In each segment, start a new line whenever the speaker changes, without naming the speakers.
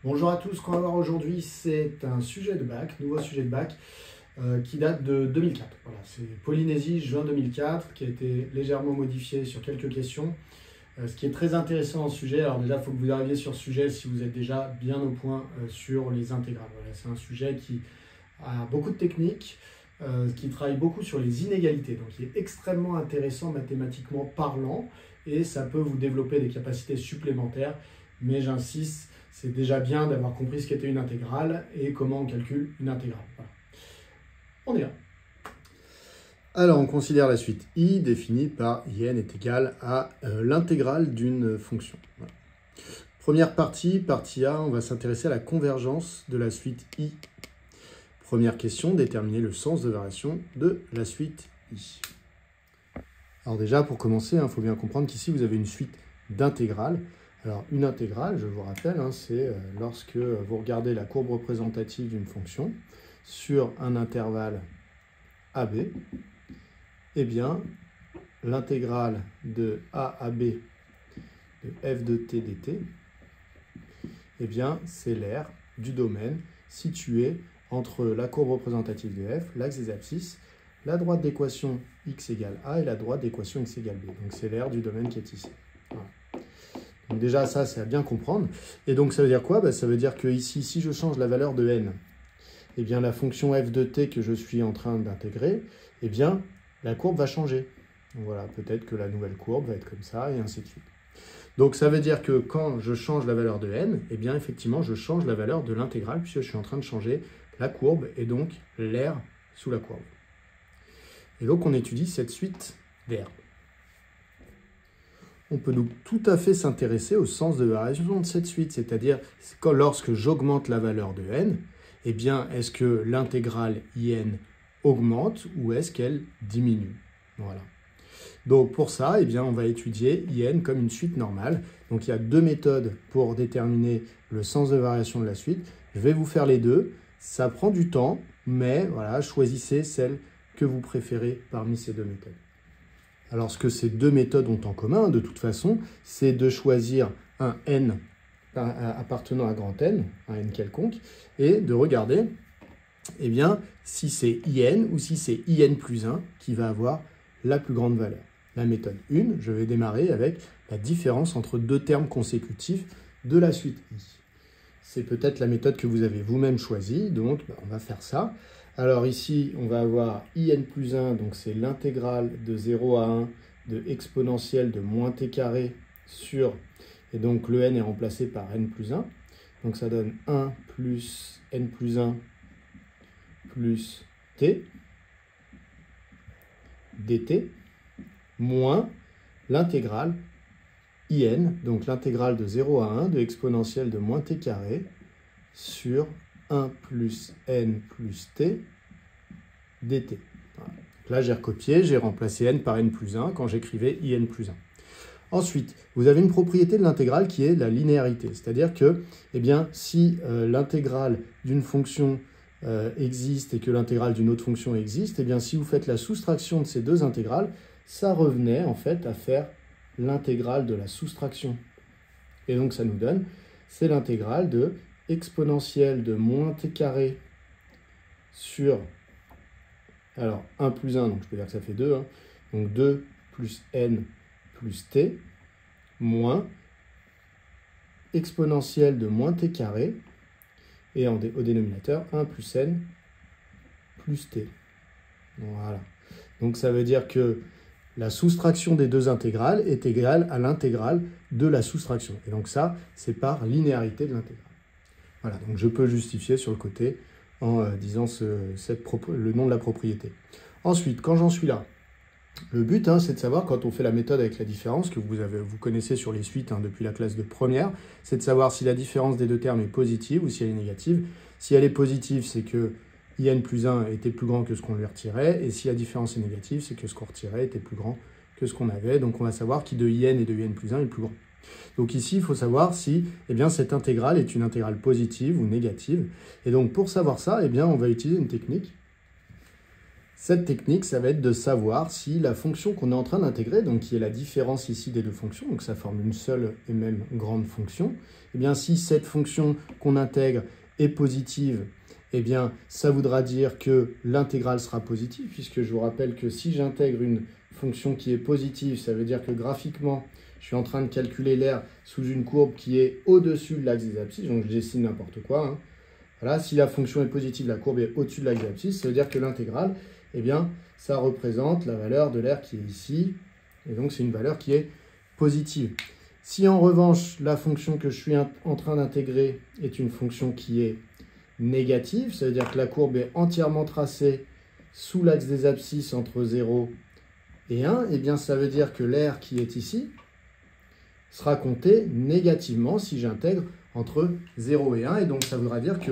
Bonjour à tous, ce qu'on va voir aujourd'hui, c'est un sujet de bac, nouveau sujet de bac, qui date de 2004. Voilà, c'est Polynésie, juin 2004, qui a été légèrement modifié sur quelques questions. Ce qui est très intéressant dans ce sujet, alors déjà, il faut que vous arriviez sur ce sujet si vous êtes déjà bien au point sur les intégrales. Voilà, c'est un sujet qui a beaucoup de techniques, qui travaille beaucoup sur les inégalités, donc qui est extrêmement intéressant mathématiquement parlant, et ça peut vous développer des capacités supplémentaires, mais j'insiste, c'est déjà bien d'avoir compris ce qu'était une intégrale et comment on calcule une intégrale. Voilà. On y va. Alors, on considère la suite I définie par IN est égal à l'intégrale d'une fonction. Voilà. Première partie, partie A, on va s'intéresser à la convergence de la suite I. Première question, déterminer le sens de variation de la suite I. Alors déjà, pour commencer, il faut bien comprendre qu'ici, vous avez une suite d'intégrales. Alors, une intégrale, je vous rappelle, c'est lorsque vous regardez la courbe représentative d'une fonction sur un intervalle AB, eh bien, l'intégrale de A à B de f de t dt, eh bien, c'est l'aire du domaine situé entre la courbe représentative de f, l'axe des abscisses, la droite d'équation x égale a et la droite d'équation x égale b. Donc, c'est l'aire du domaine qui est ici. Voilà. Donc déjà, ça, c'est à bien comprendre. Et donc, ça veut dire quoi? Ça veut dire que ici, si je change la valeur de n, eh bien, la fonction f de t que je suis en train d'intégrer, eh bien, la courbe va changer. Donc voilà, peut-être que la nouvelle courbe va être comme ça, et ainsi de suite. Donc, ça veut dire que quand je change la valeur de n, eh bien, effectivement, je change la valeur de l'intégrale, puisque je suis en train de changer la courbe, et donc l'aire sous la courbe. Et donc, on étudie cette suite d'aires. On peut donc tout à fait s'intéresser au sens de variation de cette suite, c'est-à-dire que lorsque j'augmente la valeur de n, eh bien, est-ce que l'intégrale in augmente ou est-ce qu'elle diminue? Voilà. Donc pour ça, eh bien, on va étudier in comme une suite normale. Donc il y a deux méthodes pour déterminer le sens de variation de la suite. Je vais vous faire les deux. Ça prend du temps, mais voilà, choisissez celle que vous préférez parmi ces deux méthodes. Alors, ce que ces deux méthodes ont en commun, de toute façon, c'est de choisir un n appartenant à grand N, un n quelconque, et de regarder eh bien, si c'est in ou si c'est in plus 1 qui va avoir la plus grande valeur. La méthode 1, je vais démarrer avec la différence entre deux termes consécutifs de la suite i. C'est peut-être la méthode que vous avez vous-même choisie, donc on va faire ça. Alors ici, on va avoir in plus 1, donc c'est l'intégrale de 0 à 1 de exponentielle de moins t carré sur, et donc le n est remplacé par n plus 1. Donc ça donne 1 plus n plus 1 plus t dt moins l'intégrale in, donc l'intégrale de 0 à 1 de exponentielle de moins t carré sur 1 plus n plus t dt. Voilà. Là, j'ai recopié, j'ai remplacé n par n plus 1 quand j'écrivais in plus 1. Ensuite, vous avez une propriété de l'intégrale qui est la linéarité. C'est-à-dire que eh bien, si l'intégrale d'une fonction existe et que l'intégrale d'une autre fonction existe, eh bien, si vous faites la soustraction de ces deux intégrales, ça revenait en fait à faire l'intégrale de la soustraction. Et donc, ça nous donne, c'est l'intégrale de exponentielle de moins t carré sur, alors 1 plus 1, donc je peux dire que ça fait 2, donc 2 plus n plus t, moins exponentielle de moins t carré, et au dénominateur 1 plus n plus t. Voilà. Donc ça veut dire que la soustraction des deux intégrales est égale à l'intégrale de la soustraction. Et donc ça, c'est par linéarité de l'intégrale. Voilà, donc je peux justifier sur le côté en disant le nom de la propriété. Ensuite, quand j'en suis là, le but, c'est de savoir, quand on fait la méthode avec la différence, que vous connaissez sur les suites depuis la classe de première, c'est de savoir si la différence des deux termes est positive ou si elle est négative. Si elle est positive, c'est que in plus 1 était plus grand que ce qu'on lui retirait, et si la différence est négative, c'est que ce qu'on retirait était plus grand que ce qu'on avait. Donc on va savoir qui de in et de in plus 1 est plus grand. Donc ici, il faut savoir si eh bien, cette intégrale est une intégrale positive ou négative. Et donc pour savoir ça, eh bien, on va utiliser une technique. Cette technique, ça va être de savoir si la fonction qu'on est en train d'intégrer, donc qui est la différence ici des deux fonctions, donc ça forme une seule et même grande fonction, eh bien si cette fonction qu'on intègre est positive, eh bien ça voudra dire que l'intégrale sera positive, puisque je vous rappelle que si j'intègre une fonction qui est positive, ça veut dire que graphiquement, je suis en train de calculer l'aire sous une courbe qui est au-dessus de l'axe des abscisses, donc je dessine n'importe quoi, hein. Voilà, si la fonction est positive, la courbe est au-dessus de l'axe des abscisses, ça veut dire que l'intégrale, eh bien, ça représente la valeur de l'aire qui est ici, et donc c'est une valeur qui est positive. Si en revanche, la fonction que je suis en train d'intégrer est une fonction qui est négative, ça veut dire que la courbe est entièrement tracée sous l'axe des abscisses entre 0 et 1, eh bien ça veut dire que l'aire qui est ici sera comptée négativement si j'intègre entre 0 et 1, et donc ça voudra dire que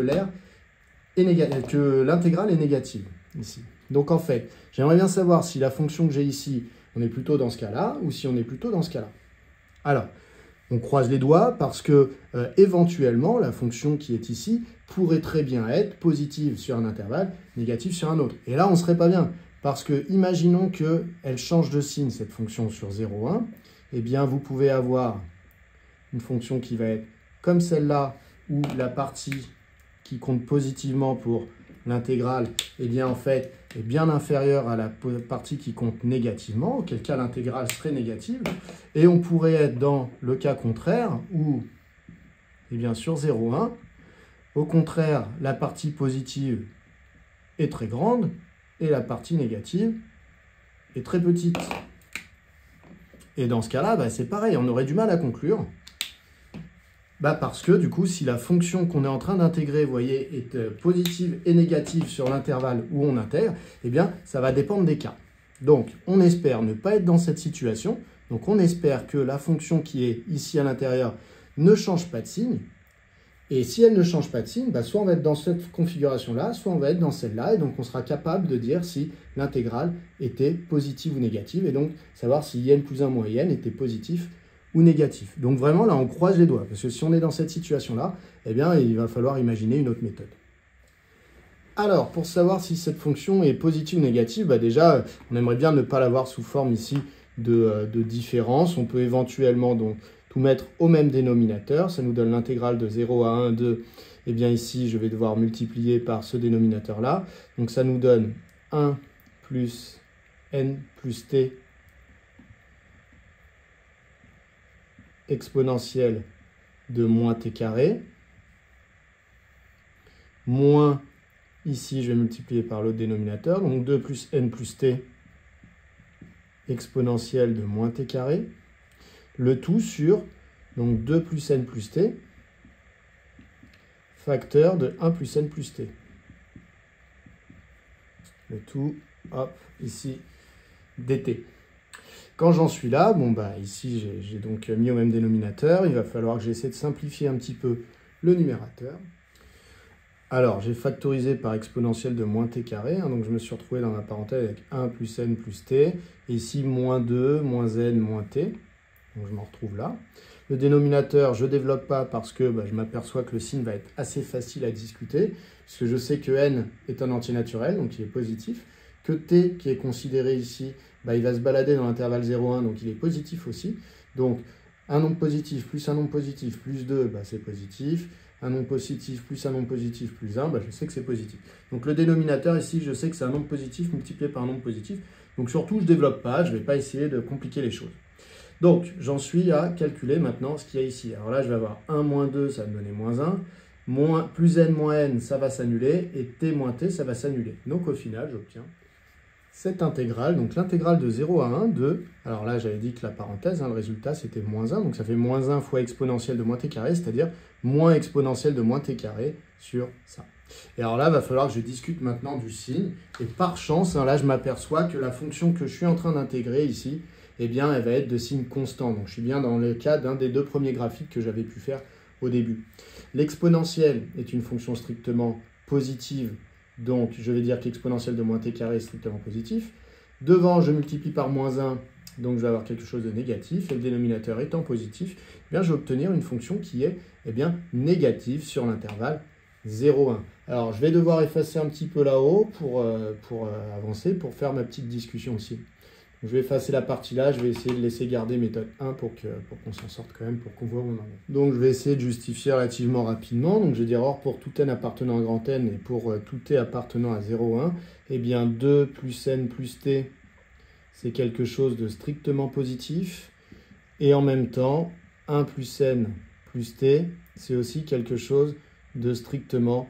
l'intégrale est négative ici. Donc en fait, j'aimerais bien savoir si la fonction que j'ai ici, on est plutôt dans ce cas-là, ou si on est plutôt dans ce cas-là. Alors, on croise les doigts parce que éventuellement, la fonction qui est ici pourrait très bien être positive sur un intervalle, négative sur un autre. Et là, on ne serait pas bien, parce que imaginons qu'elle change de signe, cette fonction sur 0, 1, eh bien vous pouvez avoir une fonction qui va être comme celle-là, où la partie qui compte positivement pour l'intégrale, eh bien en fait, est bien inférieure à la partie qui compte négativement, auquel cas l'intégrale serait négative. Et on pourrait être dans le cas contraire, où, eh bien sur 0, 1, au contraire, la partie positive est très grande, et la partie négative est très petite. Et dans ce cas-là, bah, c'est pareil, on aurait du mal à conclure. Parce que du coup, si la fonction qu'on est en train d'intégrer, vous voyez, est positive et négative sur l'intervalle où on intègre, eh bien, ça va dépendre des cas. Donc, on espère ne pas être dans cette situation. Donc, on espère que la fonction qui est ici à l'intérieur ne change pas de signe. Et si elle ne change pas de signe, soit on va être dans cette configuration-là, soit on va être dans celle-là. Et donc, on sera capable de dire si l'intégrale était positive ou négative. Et donc, savoir si n plus 1 moins n était positif ou négatif. Donc vraiment, là, on croise les doigts, parce que si on est dans cette situation-là, eh bien, il va falloir imaginer une autre méthode. Alors, pour savoir si cette fonction est positive ou négative, déjà, on aimerait bien ne pas l'avoir sous forme ici de différence. On peut éventuellement donc tout mettre au même dénominateur. Ça nous donne l'intégrale de 0 à 1, 2. Eh bien, ici, je vais devoir multiplier par ce dénominateur-là. Donc, ça nous donne 1 plus n plus t exponentielle de moins t carré, moins, ici je vais multiplier par l'autre dénominateur, donc 2 plus n plus t exponentielle de moins t carré, le tout sur donc 2 plus n plus t, facteur de 1 plus n plus t. Le tout, hop, ici, dt. Quand j'en suis là, ici j'ai donc mis au même dénominateur, il va falloir que j'essaie de simplifier un petit peu le numérateur. Alors, j'ai factorisé par exponentielle de moins t carré, donc je me suis retrouvé dans la parenthèse avec 1 plus n plus t, et ici moins 2, moins n, moins t, donc je m'en retrouve là. Le dénominateur, je ne développe pas parce que je m'aperçois que le signe va être assez facile à discuter, puisque je sais que n est un entier naturel, donc il est positif, que t, qui est considéré ici, il va se balader dans l'intervalle 0,1, donc il est positif aussi. Donc, un nombre positif plus un nombre positif plus 2, c'est positif. Un nombre positif plus un nombre positif plus 1, je sais que c'est positif. Donc, le dénominateur ici, je sais que c'est un nombre positif multiplié par un nombre positif. Donc, surtout, je ne développe pas, je ne vais pas essayer de compliquer les choses. Donc, j'en suis à calculer maintenant ce qu'il y a ici. Alors là, je vais avoir 1 moins 2, ça va me donner moins 1. Plus n moins n, ça va s'annuler. Et t moins t, ça va s'annuler. Donc, au final, j'obtiens cette intégrale, donc l'intégrale de 0 à 1 de, alors là j'avais dit que la parenthèse, le résultat c'était moins 1, donc ça fait moins 1 fois exponentielle de moins t carré, c'est-à-dire moins exponentielle de moins t carré sur ça. Et alors là, il va falloir que je discute maintenant du signe, et par chance, là je m'aperçois que la fonction que je suis en train d'intégrer ici, eh bien elle va être de signe constant, donc je suis bien dans le cas d'un des deux premiers graphiques que j'avais pu faire au début. L'exponentielle est une fonction strictement positive. Donc, je vais dire qu'exponentielle de moins t carré est strictement positif. Devant, je multiplie par moins 1, donc je vais avoir quelque chose de négatif. Et le dénominateur étant positif, je vais obtenir une fonction qui est négative sur l'intervalle 0,1. Alors, je vais devoir effacer un petit peu là-haut pour avancer, pour faire ma petite discussion aussi. Je vais effacer la partie là, je vais essayer de laisser garder méthode 1 pour qu'on s'en sorte quand même, pour qu'on voit où on en est. Donc, je vais essayer de justifier relativement rapidement. Donc, je vais dire, or, pour tout n appartenant à grand N et pour tout t appartenant à 0,1, eh bien, 2 plus n plus t, c'est quelque chose de strictement positif. Et en même temps, 1 plus n plus t, c'est aussi quelque chose de strictement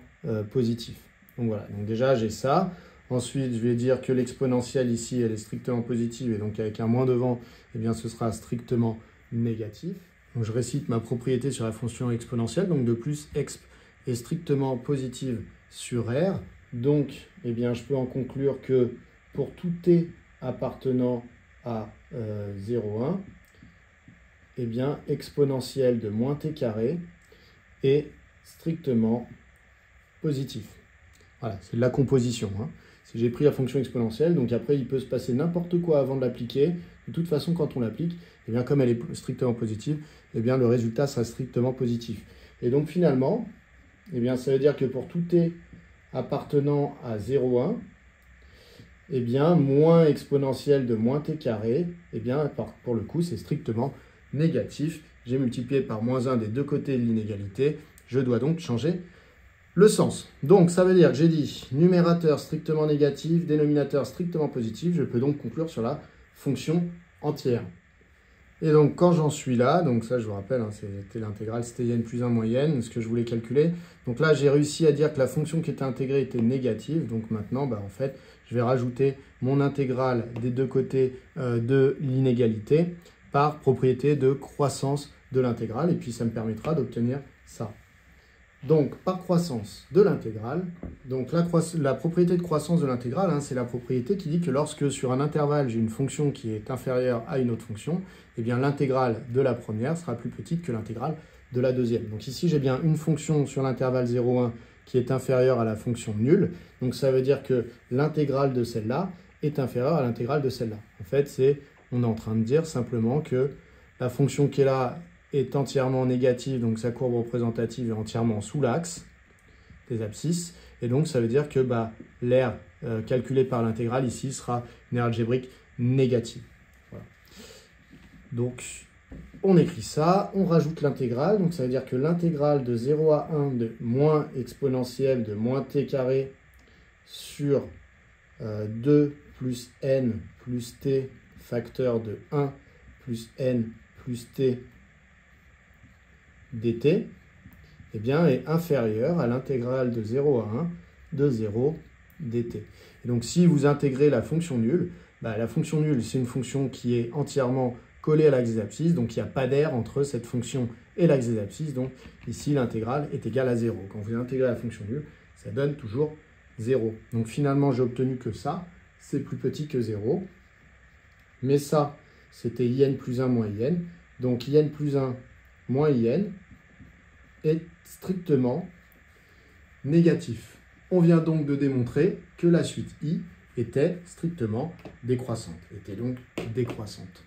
positif. Donc voilà, donc déjà j'ai ça. Ensuite, je vais dire que l'exponentielle ici, elle est strictement positive, et donc avec un moins devant, eh bien, ce sera strictement négatif. Donc je récite ma propriété sur la fonction exponentielle, donc de plus exp est strictement positive sur R. Donc, eh bien, je peux en conclure que pour tout t appartenant à 0,1, eh bien, exponentielle de moins t carré est strictement positif. Voilà, c'est de la composition. Si j'ai pris la fonction exponentielle, donc après il peut se passer n'importe quoi avant de l'appliquer. De toute façon, quand on l'applique, eh bien, comme elle est strictement positive, eh bien, le résultat sera strictement positif. Et donc finalement, eh bien, ça veut dire que pour tout t appartenant à 0,1, eh bien, moins exponentielle de moins t carré, eh bien, pour le coup, c'est strictement négatif. J'ai multiplié par moins 1 des deux côtés de l'inégalité. Je dois donc changer le sens. Donc, ça veut dire que j'ai dit numérateur strictement négatif, dénominateur strictement positif. Je peux donc conclure sur la fonction entière. Et donc, quand j'en suis là, donc ça, je vous rappelle, c'était l'intégrale, c'était n plus 1 moyenne, ce que je voulais calculer. Donc là, j'ai réussi à dire que la fonction qui était intégrée était négative. Donc maintenant, en fait, je vais rajouter mon intégrale des deux côtés de l'inégalité par propriété de croissance de l'intégrale. Et puis, ça me permettra d'obtenir ça. Donc, par croissance de l'intégrale, donc la propriété de croissance de l'intégrale, c'est la propriété qui dit que lorsque sur un intervalle, j'ai une fonction qui est inférieure à une autre fonction, eh bien l'intégrale de la première sera plus petite que l'intégrale de la deuxième. Donc ici, j'ai bien une fonction sur l'intervalle 0,1 qui est inférieure à la fonction nulle. Donc ça veut dire que l'intégrale de celle-là est inférieure à l'intégrale de celle-là. En fait, on est en train de dire simplement que la fonction qui est là est entièrement négative, donc sa courbe représentative est entièrement sous l'axe des abscisses, et donc ça veut dire que l'aire calculée par l'intégrale ici sera une aire algébrique négative. Voilà. Donc on écrit ça, on rajoute l'intégrale, donc ça veut dire que l'intégrale de 0 à 1 de moins exponentielle de moins t carré sur 2 plus n plus t facteur de 1 plus n plus t dt, eh bien, est inférieur à l'intégrale de 0 à 1 de 0 dt. Et donc, si vous intégrez la fonction nulle, la fonction nulle, c'est une fonction qui est entièrement collée à l'axe des abscisses, donc il n'y a pas d'aire entre cette fonction et l'axe des abscisses, donc ici, l'intégrale est égale à 0. Quand vous intégrez la fonction nulle, ça donne toujours 0. Donc, finalement, j'ai obtenu que ça, c'est plus petit que 0, mais ça, c'était in plus 1 moins in, donc in plus 1 moins in est strictement négatif. On vient donc de démontrer que la suite i était strictement décroissante, était donc décroissante.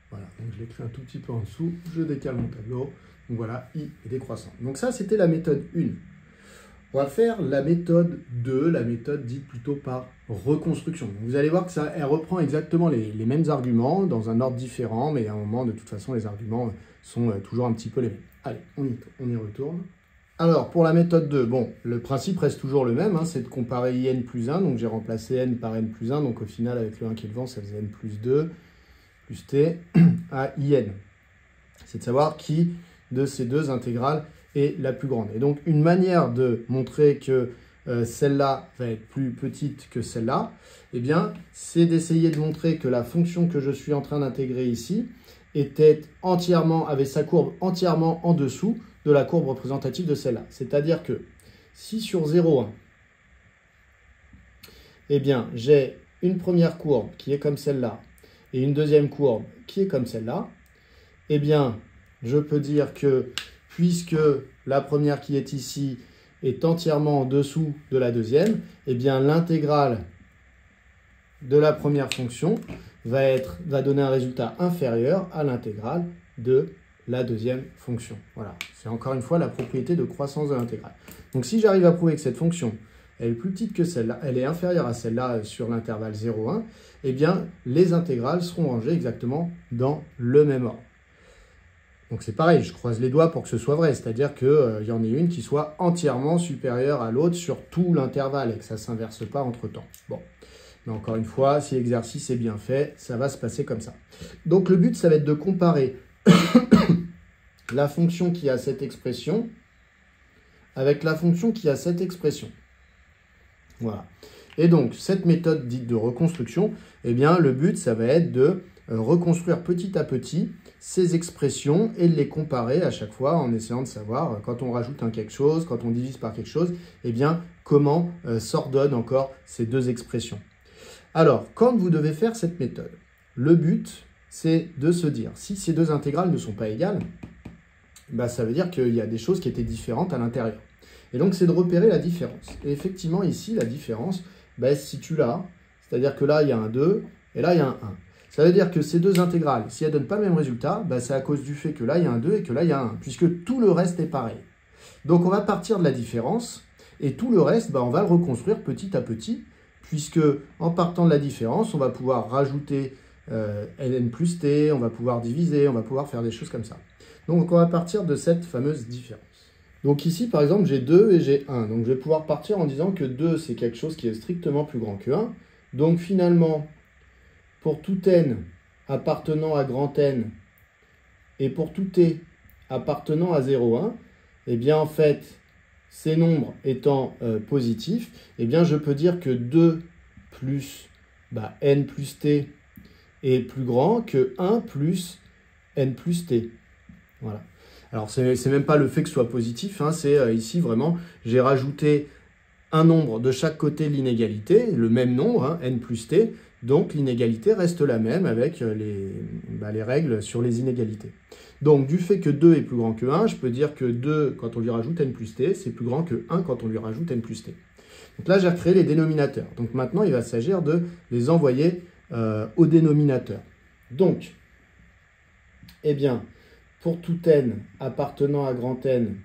Voilà, donc je l'écris un tout petit peu en dessous, je décale mon tableau, donc voilà, i est décroissante. Donc ça, c'était la méthode 1. On va faire la méthode 2, la méthode dite plutôt par reconstruction. Donc vous allez voir que elle reprend exactement les mêmes arguments dans un ordre différent, mais à un moment, de toute façon, les arguments sont toujours un petit peu les mêmes. Allez, on y retourne. Alors, pour la méthode 2, bon, le principe reste toujours le même, c'est de comparer in plus 1, donc j'ai remplacé n par n plus 1, donc au final, avec le 1 qui est devant, ça faisait n plus 2, plus t, à in. C'est de savoir qui de ces deux intégrales est la plus grande. Et donc, une manière de montrer que celle-là va être plus petite que celle-là, eh bien, c'est d'essayer de montrer que la fonction que je suis en train d'intégrer ici avait sa courbe entièrement en dessous de la courbe représentative de celle-là. C'est-à-dire que si sur 0,1, eh bien, j'ai une première courbe qui est comme celle-là et une deuxième courbe qui est comme celle-là, eh bien, je peux dire que puisque la première qui est ici est entièrement en dessous de la deuxième, eh bien, l'intégrale de la première fonction va donner un résultat inférieur à l'intégrale de la deuxième fonction. Voilà, c'est encore une fois la propriété de croissance de l'intégrale. Donc si j'arrive à prouver que cette fonction elle est plus petite que celle-là, elle est inférieure à celle-là sur l'intervalle 0, 1, eh bien les intégrales seront rangées exactement dans le même ordre. Donc c'est pareil, je croise les doigts pour que ce soit vrai, c'est-à-dire qu'il y en ait une qui soit entièrement supérieure à l'autre sur tout l'intervalle et que ça ne s'inverse pas entre-temps. Bon, mais encore une fois, si l'exercice est bien fait, ça va se passer comme ça. Donc le but, ça va être de comparer la fonction qui a cette expression avec la fonction qui a cette expression. Voilà. Et donc, cette méthode dite de reconstruction, eh bien, le but, ça va être de reconstruire petit à petit ces expressions et de les comparer à chaque fois en essayant de savoir, quand on rajoute quelque chose, quand on divise par quelque chose, eh bien, comment s'ordonnent encore ces deux expressions. Alors, quand vous devez faire cette méthode, le but, c'est de se dire, si ces deux intégrales ne sont pas égales, bah, ça veut dire qu'il y a des choses qui étaient différentes à l'intérieur. Et donc, c'est de repérer la différence. Et effectivement, ici, la différence, bah, elle se situe là. C'est-à-dire que là, il y a un 2 et là, il y a un 1. Ça veut dire que ces deux intégrales, si elles ne donnent pas le même résultat, bah, c'est à cause du fait que là, il y a un 2 et que là, il y a un 1, puisque tout le reste est pareil. Donc, on va partir de la différence et tout le reste, bah, on va le reconstruire petit à petit, puisque en partant de la différence, on va pouvoir rajouter ln plus t, on va pouvoir diviser, on va pouvoir faire des choses comme ça. Donc, on va partir de cette fameuse différence. Donc ici, par exemple, j'ai 2 et j'ai 1. Donc je vais pouvoir partir en disant que 2, c'est quelque chose qui est strictement plus grand que 1. Donc finalement, pour tout n appartenant à grand N et pour tout t appartenant à 0, 1, eh bien en fait, ces nombres étant positifs, eh bien je peux dire que 2 plus n plus t est plus grand que 1 plus n plus t. Voilà. Alors, c'est même pas le fait que ce soit positif, hein, c'est ici vraiment, j'ai rajouté un nombre de chaque côté de l'inégalité, le même nombre, hein, n plus t, donc l'inégalité reste la même avec les règles sur les inégalités. Donc, du fait que 2 est plus grand que 1, je peux dire que 2, quand on lui rajoute n plus t, c'est plus grand que 1 quand on lui rajoute n plus t. Donc là, j'ai recréé les dénominateurs. Donc maintenant, il va s'agir de les envoyer au dénominateur. Donc, eh bien, pour tout n appartenant à grand N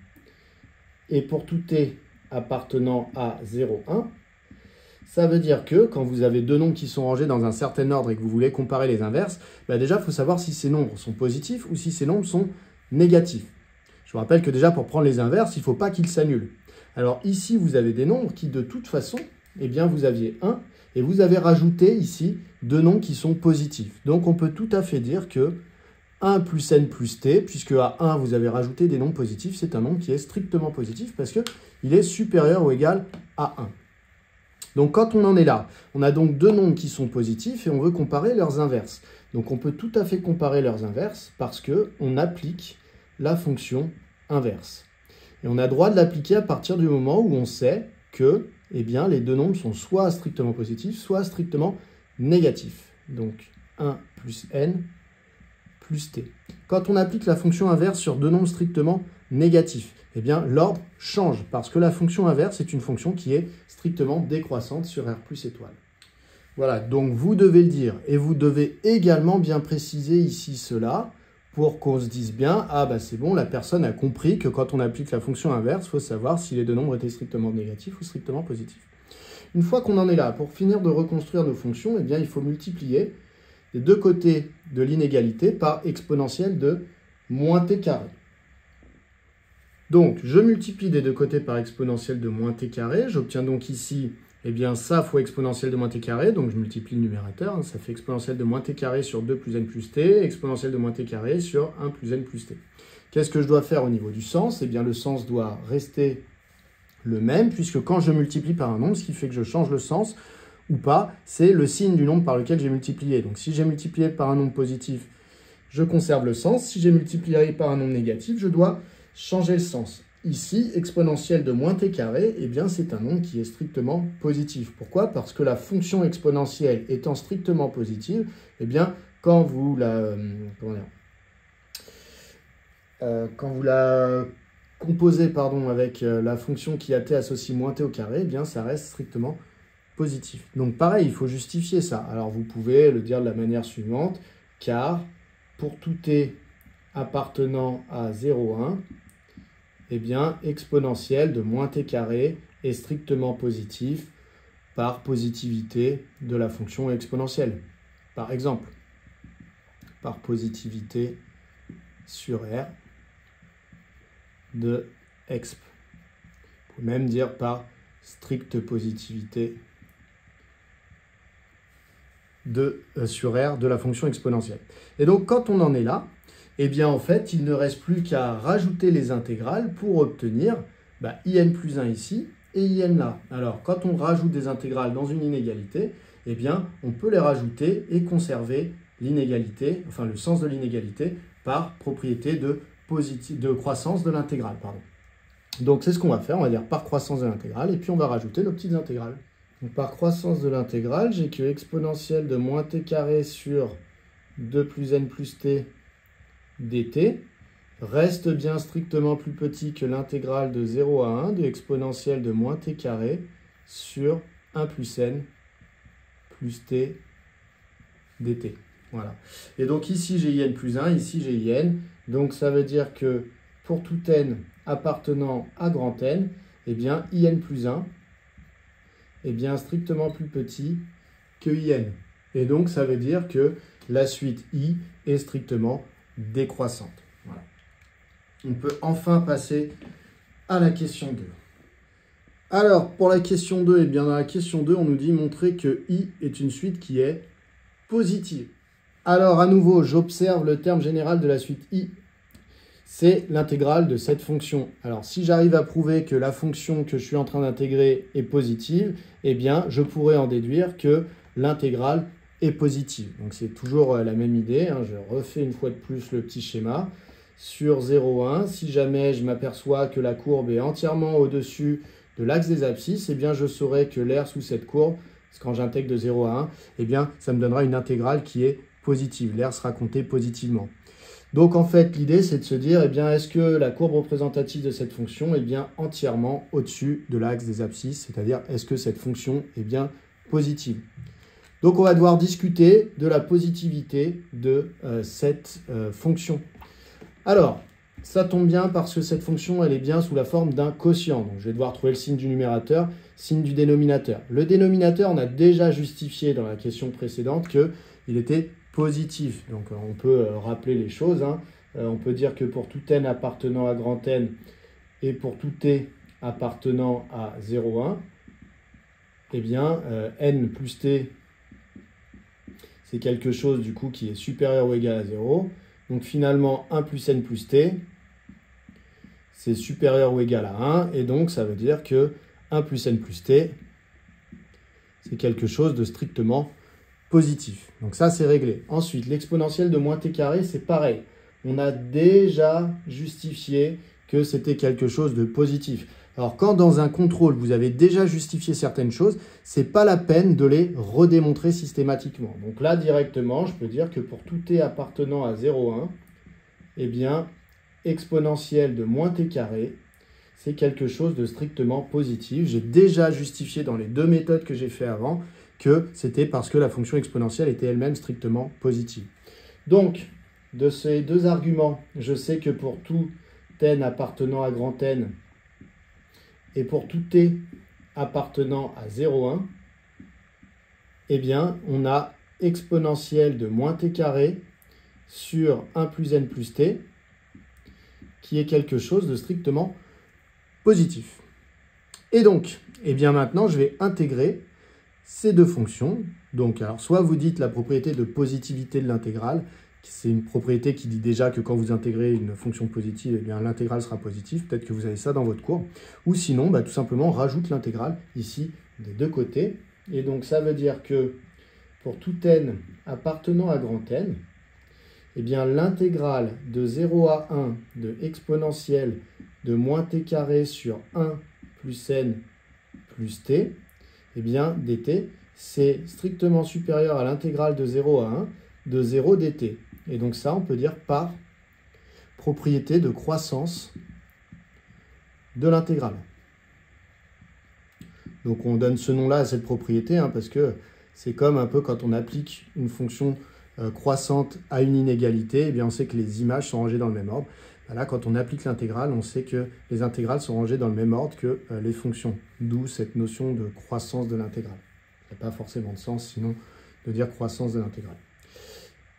et pour tout t appartenant à 0, 1, ça veut dire que quand vous avez deux nombres qui sont rangés dans un certain ordre et que vous voulez comparer les inverses, bah déjà, il faut savoir si ces nombres sont positifs ou si ces nombres sont négatifs. Je vous rappelle que déjà, pour prendre les inverses, il ne faut pas qu'ils s'annulent. Alors ici, vous avez des nombres qui, de toute façon, eh bien, vous aviez 1 et vous avez rajouté ici deux nombres qui sont positifs. Donc, on peut tout à fait dire que 1 plus n plus t, puisque à 1, vous avez rajouté des nombres positifs, c'est un nombre qui est strictement positif parce qu'il est supérieur ou égal à 1. Donc, quand on en est là, on a donc deux nombres qui sont positifs et on veut comparer leurs inverses. Donc, on peut tout à fait comparer leurs inverses parce qu'on applique la fonction inverse. Et on a droit de l'appliquer à partir du moment où on sait que eh bien, les deux nombres sont soit strictement positifs, soit strictement négatifs. Donc, 1 plus n plus t. Quand on applique la fonction inverse sur deux nombres strictement négatifs, eh bien l'ordre change parce que la fonction inverse est une fonction qui est strictement décroissante sur R plus étoile. Voilà, donc vous devez le dire et vous devez également bien préciser ici cela pour qu'on se dise bien, ah bah c'est bon, la personne a compris que quand on applique la fonction inverse, il faut savoir si les deux nombres étaient strictement négatifs ou strictement positifs. Une fois qu'on en est là, pour finir de reconstruire nos fonctions, eh bien il faut multiplier les deux côtés de l'inégalité par exponentielle de moins t carré. Donc, je multiplie des deux côtés par exponentielle de moins t carré. J'obtiens donc ici, eh bien, ça fois exponentielle de moins t carré. Donc, je multiplie le numérateur. Ça fait exponentielle de moins t carré sur 2 plus n plus t, exponentielle de moins t carré sur 1 plus n plus t. Qu'est-ce que je dois faire au niveau du sens? Eh bien, le sens doit rester le même, puisque quand je multiplie par un nombre, ce qui fait que je change le sens, ou pas, c'est le signe du nombre par lequel j'ai multiplié. Donc si j'ai multiplié par un nombre positif, je conserve le sens. Si j'ai multiplié par un nombre négatif, je dois changer le sens. Ici, exponentielle de moins t carré, eh bien c'est un nombre qui est strictement positif. Pourquoi? Parce que la fonction exponentielle étant strictement positive, eh bien quand vous la composez avec la fonction qui a t associe moins t au carré, eh bien ça reste strictement positif. Donc pareil, il faut justifier ça. Alors vous pouvez le dire de la manière suivante, car pour tout t appartenant à 0,1, eh bien, exponentielle de moins t carré est strictement positif par positivité de la fonction exponentielle. Par exemple, par positivité sur R de exp. On peut même dire par stricte positivité sur R de la fonction exponentielle. Et donc, quand on en est là, eh bien, en fait, il ne reste plus qu'à rajouter les intégrales pour obtenir in plus 1 ici et in là. Alors, quand on rajoute des intégrales dans une inégalité, eh bien, on peut les rajouter et conserver l'inégalité, enfin le sens de l'inégalité, par propriété de croissance de l'intégrale. Donc, c'est ce qu'on va faire. On va dire par croissance de l'intégrale, et puis on va rajouter nos petites intégrales. Donc, par croissance de l'intégrale, j'ai que exponentielle de moins t carré sur 2 plus n plus t dt reste bien strictement plus petit que l'intégrale de 0 à 1 de exponentielle de moins t carré sur 1 plus n plus t dt. Voilà. Et donc ici j'ai in plus 1, ici j'ai in. Donc ça veut dire que pour tout n appartenant à grand N, eh bien in plus 1 est bien strictement plus petit que in. Et donc ça veut dire que la suite i est strictement décroissante. Voilà. On peut enfin passer à la question 2. Alors, pour la question 2, eh bien, dans la question 2, on nous dit montrer que i est une suite qui est positive. Alors, à nouveau, j'observe le terme général de la suite i. C'est l'intégrale de cette fonction. Alors, si j'arrive à prouver que la fonction que je suis en train d'intégrer est positive, eh bien, je pourrais en déduire que l'intégrale est positive. Donc c'est toujours la même idée, hein. Je refais une fois de plus le petit schéma. Sur 0,1, si jamais je m'aperçois que la courbe est entièrement au-dessus de l'axe des abscisses, eh bien je saurai que l'aire sous cette courbe, quand j'intègre de 0 à 1, eh bien ça me donnera une intégrale qui est positive. L'aire sera comptée positivement. Donc en fait, l'idée c'est de se dire, eh bien est-ce que la courbe représentative de cette fonction est bien entièrement au-dessus de l'axe des abscisses, c'est-à-dire est-ce que cette fonction est bien positive. Donc on va devoir discuter de la positivité de cette fonction. Alors, ça tombe bien parce que cette fonction, elle est bien sous la forme d'un quotient. Donc je vais devoir trouver le signe du numérateur, signe du dénominateur. Le dénominateur, on a déjà justifié dans la question précédente qu'il était positif. Donc on peut rappeler les choses, hein. On peut dire que pour tout n appartenant à grand N et pour tout t appartenant à 0,1, eh bien n plus t, c'est quelque chose du coup qui est supérieur ou égal à 0. Donc finalement 1 plus n plus t, c'est supérieur ou égal à 1. Et donc ça veut dire que 1 plus n plus t, c'est quelque chose de strictement positif. Donc ça c'est réglé. Ensuite, l'exponentielle de moins t carré, c'est pareil. On a déjà justifié que c'était quelque chose de positif. Alors quand dans un contrôle, vous avez déjà justifié certaines choses, ce n'est pas la peine de les redémontrer systématiquement. Donc là, directement, je peux dire que pour tout t appartenant à 0,1, eh bien, exponentielle de moins t carré, c'est quelque chose de strictement positif. J'ai déjà justifié dans les deux méthodes que j'ai fait avant que c'était parce que la fonction exponentielle était elle-même strictement positive. Donc, de ces deux arguments, je sais que pour tout n appartenant à grand N, et pour tout t appartenant à 0,1, eh bien, on a exponentielle de moins t carré sur 1 plus n plus t, qui est quelque chose de strictement positif. Et donc, eh bien maintenant, je vais intégrer ces deux fonctions. Donc, alors, soit vous dites la propriété de positivité de l'intégrale, c'est une propriété qui dit déjà que quand vous intégrez une fonction positive, eh bien l'intégrale sera positive. Peut-être que vous avez ça dans votre cours. Ou sinon, tout simplement, rajoute l'intégrale ici des deux côtés. Et donc, ça veut dire que pour tout n appartenant à grand N, eh bien l'intégrale de 0 à 1 de exponentielle de moins t carré sur 1 plus n plus t, eh bien dt, c'est strictement supérieur à l'intégrale de 0 à 1 de 0 dt. Et donc ça, on peut dire par propriété de croissance de l'intégrale. Donc on donne ce nom-là à cette propriété, hein, parce que c'est comme un peu quand on applique une fonction croissante à une inégalité, eh bien on sait que les images sont rangées dans le même ordre. Là, quand on applique l'intégrale, on sait que les intégrales sont rangées dans le même ordre que les fonctions, d'où cette notion de croissance de l'intégrale. Il n'y a pas forcément de sens, sinon, de dire croissance de l'intégrale.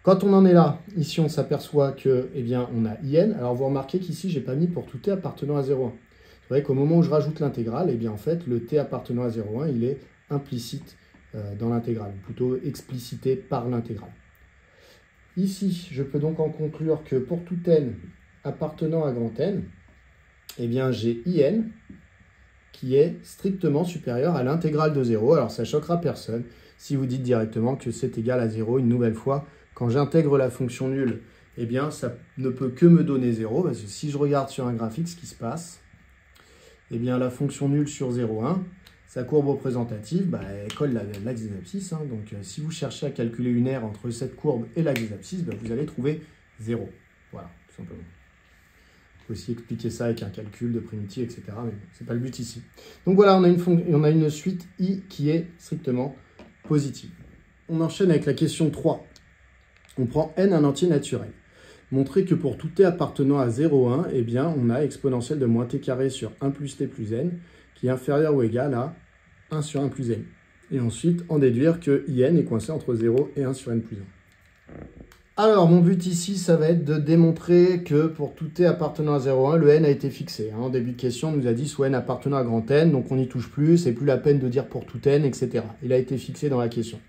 Quand on en est là, ici, on s'aperçoit que, eh bien, on a in. Alors, vous remarquez qu'ici, je n'ai pas mis pour tout t appartenant à 0,1. Vous voyez qu'au moment où je rajoute l'intégrale, eh bien, en fait, le t appartenant à 0,1, il est implicite dans l'intégrale, ou plutôt explicité par l'intégrale. Ici, je peux donc en conclure que pour tout n appartenant à grand N, eh bien j'ai in qui est strictement supérieur à l'intégrale de 0. Alors ça ne choquera personne si vous dites directement que c'est égal à 0 une nouvelle fois. Quand j'intègre la fonction nulle, eh bien ça ne peut que me donner 0, parce que si je regarde sur un graphique ce qui se passe, eh bien la fonction nulle sur 0,1, sa courbe représentative, elle colle l'axe des abscisses. Donc si vous cherchez à calculer une aire entre cette courbe et l'axe des abscisses, vous allez trouver 0. Voilà, tout simplement. Vous pouvez aussi expliquer ça avec un calcul de primitive, etc. Mais ce n'est pas le but ici. Donc voilà, on a une suite i qui est strictement positive. On enchaîne avec la question 3. On prend n un entier naturel. Montrer que pour tout t appartenant à 0,1, eh bien, on a exponentielle de moins t carré sur 1 plus t plus n, qui est inférieur ou égal à 1 sur 1 plus n. Et ensuite, en déduire que in est coincé entre 0 et 1 sur n plus 1. Alors, mon but ici, ça va être de démontrer que pour tout t appartenant à 0,1, le n a été fixé. En début de question, on nous a dit soit n appartenant à grand N, donc on n'y touche plus, c'est plus la peine de dire pour tout n, etc. Il a été fixé dans la question.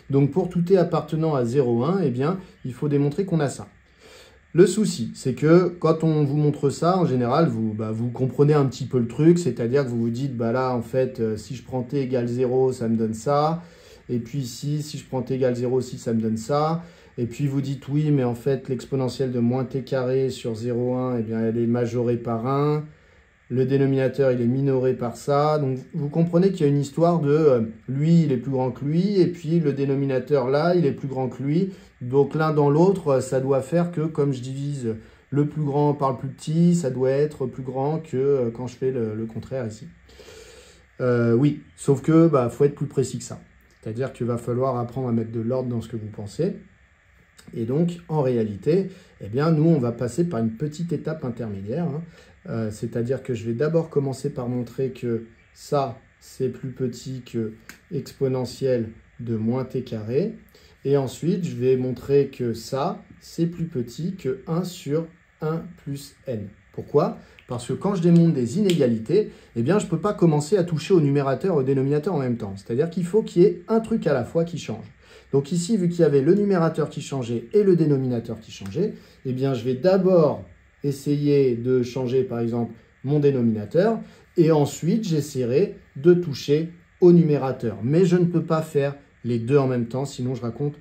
Donc, pour tout t appartenant à 0,1, eh bien, il faut démontrer qu'on a ça. Le souci, c'est que quand on vous montre ça, en général, vous comprenez un petit peu le truc, c'est-à-dire que vous vous dites, là, en fait, si je prends t égale 0, ça me donne ça. Et puis ici, si je prends t égale 0 aussi, ça me donne ça. Et puis vous dites oui, mais en fait, l'exponentielle de moins t carré sur 0,1, eh bien, elle est majorée par 1. Le dénominateur, il est minoré par ça. Donc, vous comprenez qu'il y a une histoire de lui, il est plus grand que lui. Et puis, le dénominateur, là, il est plus grand que lui. Donc, l'un dans l'autre, ça doit faire que, comme je divise le plus grand par le plus petit, ça doit être plus grand que quand je fais le contraire ici. Oui, sauf que faut être plus précis que ça. C'est-à-dire qu'il va falloir apprendre à mettre de l'ordre dans ce que vous pensez. Et donc, en réalité, eh bien, nous, on va passer par une petite étape intermédiaire. C'est-à-dire que je vais d'abord commencer par montrer que ça, c'est plus petit que exponentielle de moins t carré. Et ensuite, je vais montrer que ça, c'est plus petit que 1 sur 1 plus n. Pourquoi? Parce que quand je démontre des inégalités, eh bien, je ne peux pas commencer à toucher au numérateur et au dénominateur en même temps. C'est-à-dire qu'il faut qu'il y ait un truc à la fois qui change. Donc ici, vu qu'il y avait le numérateur qui changeait et le dénominateur qui changeait, eh bien, je vais d'abord essayer de changer, par exemple, mon dénominateur, et ensuite, j'essaierai de toucher au numérateur. Mais je ne peux pas faire les deux en même temps, sinon je raconte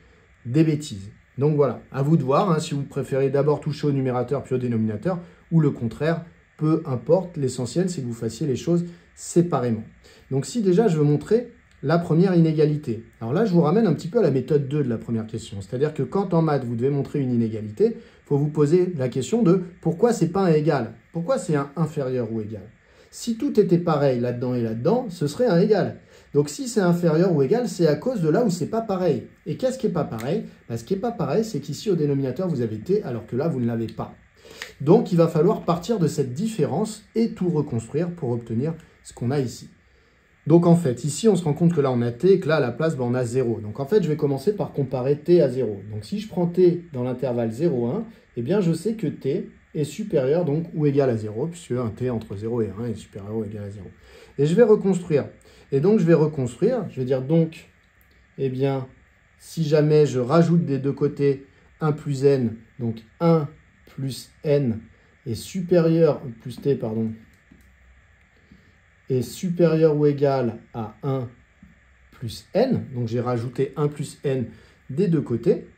des bêtises. Donc voilà, à vous de voir, si vous préférez d'abord toucher au numérateur puis au dénominateur, ou le contraire, peu importe, l'essentiel c'est que vous fassiez les choses séparément. Donc si déjà je veux montrer la première inégalité, alors là je vous ramène un petit peu à la méthode 2 de la première question, c'est-à-dire que quand en maths vous devez montrer une inégalité, il faut vous poser la question de pourquoi c'est pas un égal, pourquoi c'est un inférieur ou égal. Si tout était pareil là-dedans et là-dedans, ce serait un égal. Donc si c'est inférieur ou égal, c'est à cause de là où c'est pas pareil. Et qu'est-ce qui n'est pas pareil? Ce qui n'est pas pareil, c'est qu'ici au dénominateur vous avez t, alors que là vous ne l'avez pas. Donc il va falloir partir de cette différence et tout reconstruire pour obtenir ce qu'on a ici. Donc en fait, ici on se rend compte que là on a t et que là à la place on a 0. Donc en fait je vais commencer par comparer t à 0. Donc si je prends t dans l'intervalle 0,1, eh bien je sais que t est supérieur donc ou égal à 0, puisque un t entre 0 et 1 est supérieur ou égal à 0. Et je vais reconstruire. Et donc je vais reconstruire, je vais dire donc, eh bien, si jamais je rajoute des deux côtés 1 plus n, donc 1 plus n est supérieur, plus t, pardon, est supérieur ou égal à 1 plus n, donc j'ai rajouté 1 plus n des deux côtés.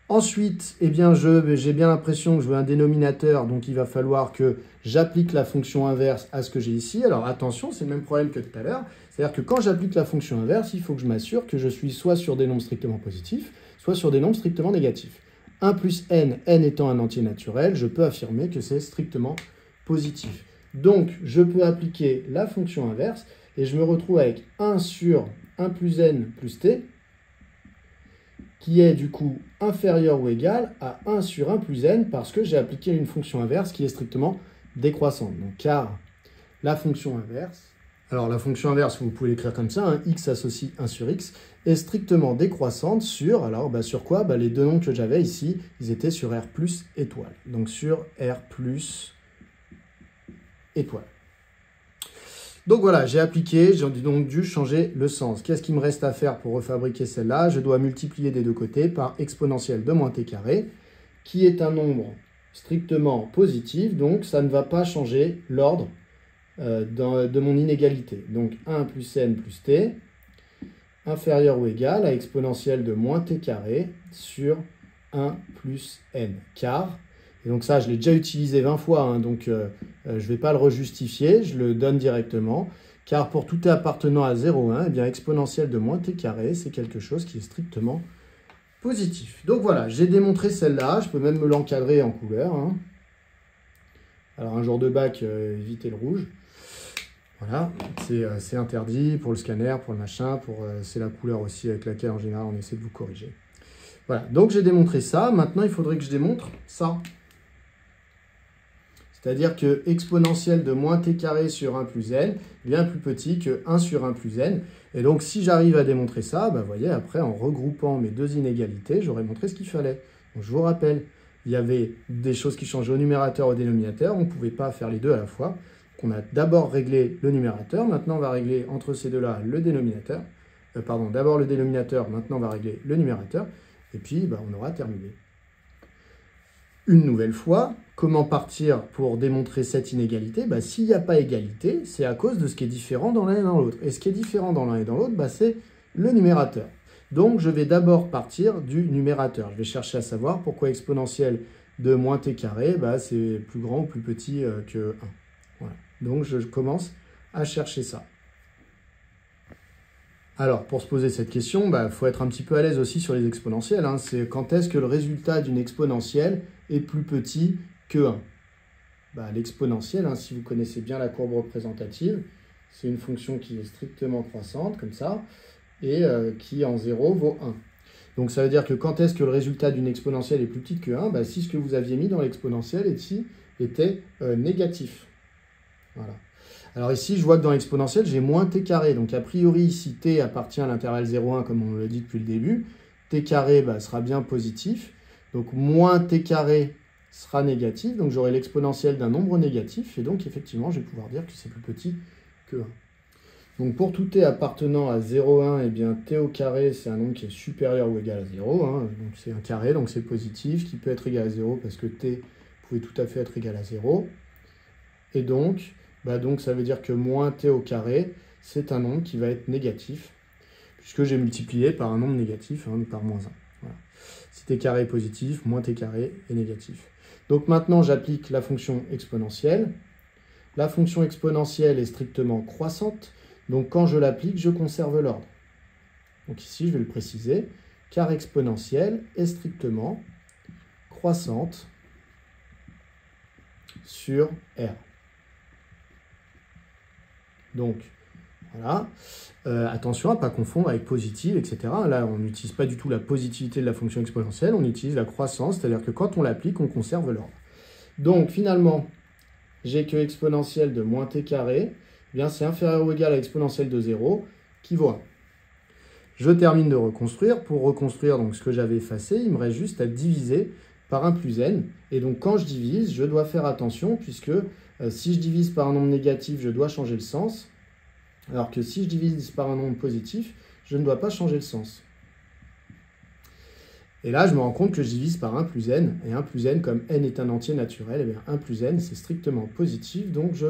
Ensuite, eh bien, j'ai bien l'impression que je veux un dénominateur, donc il va falloir que j'applique la fonction inverse à ce que j'ai ici. Alors attention, c'est le même problème que tout à l'heure. C'est-à-dire que quand j'applique la fonction inverse, il faut que je m'assure que je suis soit sur des nombres strictement positifs, soit sur des nombres strictement négatifs. 1 plus n, n étant un entier naturel, je peux affirmer que c'est strictement positif. Donc, je peux appliquer la fonction inverse et je me retrouve avec 1 sur 1 plus n plus t qui est du coup inférieur ou égal à 1 sur 1 plus n, parce que j'ai appliqué une fonction inverse qui est strictement décroissante. Donc, car la fonction inverse, alors la fonction inverse, vous pouvez l'écrire comme ça, hein, x associe 1 sur x, est strictement décroissante sur, alors sur quoi? Les deux nombres que j'avais ici, ils étaient sur R plus étoile. Donc sur R plus étoile. Donc voilà, j'ai appliqué, j'ai donc dû changer le sens. Qu'est-ce qu'il me reste à faire pour refabriquer celle-là? Je dois multiplier des deux côtés par exponentielle de moins t carré, qui est un nombre strictement positif, donc ça ne va pas changer l'ordre de mon inégalité. Donc 1 plus n plus t, inférieur ou égal à exponentielle de moins t carré sur 1 plus n, car, et donc ça je l'ai déjà utilisé 20 fois, hein, donc je ne vais pas le rejustifier, je le donne directement, car pour tout t appartenant à 0,1, eh bien exponentielle de moins t carré, c'est quelque chose qui est strictement positif. Donc voilà, j'ai démontré celle-là, je peux même me l'encadrer en couleur. Hein. Alors un jour de bac, évitez le rouge. Voilà, c'est interdit pour le scanner, pour le machin, c'est la couleur aussi avec laquelle en général on essaie de vous corriger. Voilà, donc j'ai démontré ça, maintenant il faudrait que je démontre ça. C'est-à-dire que exponentielle de moins t carré sur 1 plus n est bien plus petit que 1 sur 1 plus n. Et donc si j'arrive à démontrer ça, vous voyez, après en regroupant mes deux inégalités, j'aurais montré ce qu'il fallait. Donc je vous rappelle, il y avait des choses qui changeaient au numérateur et au dénominateur, on ne pouvait pas faire les deux à la fois. On a d'abord réglé le numérateur, maintenant on va régler entre ces deux-là le dénominateur. D'abord le dénominateur, maintenant on va régler le numérateur, et puis on aura terminé. Une nouvelle fois, comment partir pour démontrer cette inégalité? S'il n'y a pas égalité, c'est à cause de ce qui est différent dans l'un et dans l'autre. Et ce qui est différent dans l'un et dans l'autre, c'est le numérateur. Donc je vais d'abord partir du numérateur. Je vais chercher à savoir pourquoi exponentielle de moins t carré, c'est plus grand ou plus petit que 1. Voilà. Donc je commence à chercher ça. Alors, pour se poser cette question, faut être un petit peu à l'aise aussi sur les exponentielles. Hein. C'est quand est-ce que le résultat d'une exponentielle est plus petit que 1? L'exponentielle, hein, si vous connaissez bien la courbe représentative, c'est une fonction qui est strictement croissante, comme ça, et qui en 0 vaut 1. Donc ça veut dire que quand est-ce que le résultat d'une exponentielle est plus petit que 1? Si ce que vous aviez mis dans l'exponentielle était négatif. Voilà. Alors ici, je vois que dans l'exponentielle, j'ai moins t carré. Donc a priori, ici, t appartient à l'intervalle 0,1, comme on le dit depuis le début. T carré sera bien positif. Donc moins t carré sera négatif. Donc j'aurai l'exponentielle d'un nombre négatif. Et donc effectivement, je vais pouvoir dire que c'est plus petit que 1. Donc pour tout t appartenant à 0,1, eh bien t au carré, c'est un nombre qui est supérieur ou égal à 0. Hein. Donc c'est un carré, donc c'est positif, qui peut être égal à 0 parce que t pouvait tout à fait être égal à 0. Et donc ça veut dire que moins t au carré, c'est un nombre qui va être négatif, puisque j'ai multiplié par un nombre négatif, par moins 1. Voilà. Si t carré est positif, moins t carré est négatif. Donc maintenant, j'applique la fonction exponentielle. La fonction exponentielle est strictement croissante, donc quand je l'applique, je conserve l'ordre. Donc ici, je vais le préciser, car exponentielle est strictement croissante sur R. Donc, voilà. Attention à ne pas confondre avec positive, etc. Là, on n'utilise pas du tout la positivité de la fonction exponentielle, on utilise la croissance, c'est-à-dire que quand on l'applique, on conserve l'ordre. Donc, finalement, j'ai que exponentielle de moins t carré, eh bien c'est inférieur ou égal à exponentielle de 0, qui vaut 1. Je termine de reconstruire. Pour reconstruire donc, ce que j'avais effacé, il me reste juste à diviser par 1 plus n. Et donc, quand je divise, je dois faire attention, puisque si je divise par un nombre négatif, je dois changer le sens. Alors que si je divise par un nombre positif, je ne dois pas changer le sens. Et là, je me rends compte que je divise par 1 plus n. Et 1 plus n, comme n est un entier naturel, eh bien 1 plus n, c'est strictement positif. Donc, je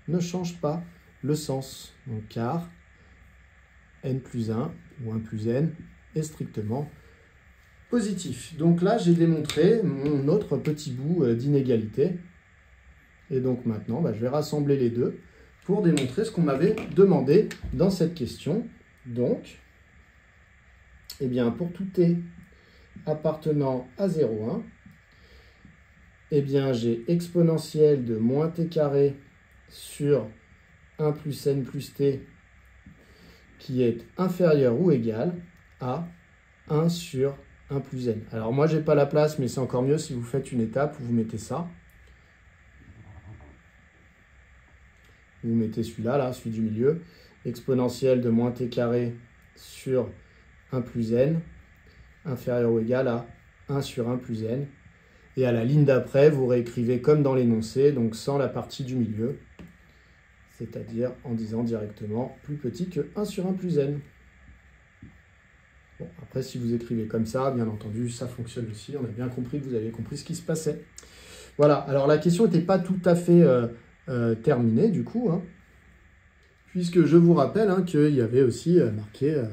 ne change pas le sens. Donc, car n plus 1, ou 1 plus n, est strictement positif. Donc là, j'ai démontré mon autre petit bout d'inégalité. Et donc maintenant, je vais rassembler les deux pour démontrer ce qu'on m'avait demandé dans cette question. Donc, eh bien, pour tout t appartenant à 0,1, eh bien, j'ai exponentielle de moins t carré sur 1 plus n plus t qui est inférieur ou égal à 1 sur 1 plus n. Alors moi, j'ai pas la place, mais c'est encore mieux si vous faites une étape où vous mettez ça. Vous mettez celui-là, là, celui du milieu. Exponentielle de moins t carré sur 1 plus n, inférieur ou égal à 1 sur 1 plus n. Et à la ligne d'après, vous réécrivez comme dans l'énoncé, donc sans la partie du milieu, c'est-à-dire en disant directement plus petit que 1 sur 1 plus n. Bon, après, si vous écrivez comme ça, bien entendu, ça fonctionne aussi. On a bien compris que vous avez compris ce qui se passait. Voilà, alors la question n'était pas tout à fait terminée, du coup, hein, puisque je vous rappelle qu'il y avait aussi marqué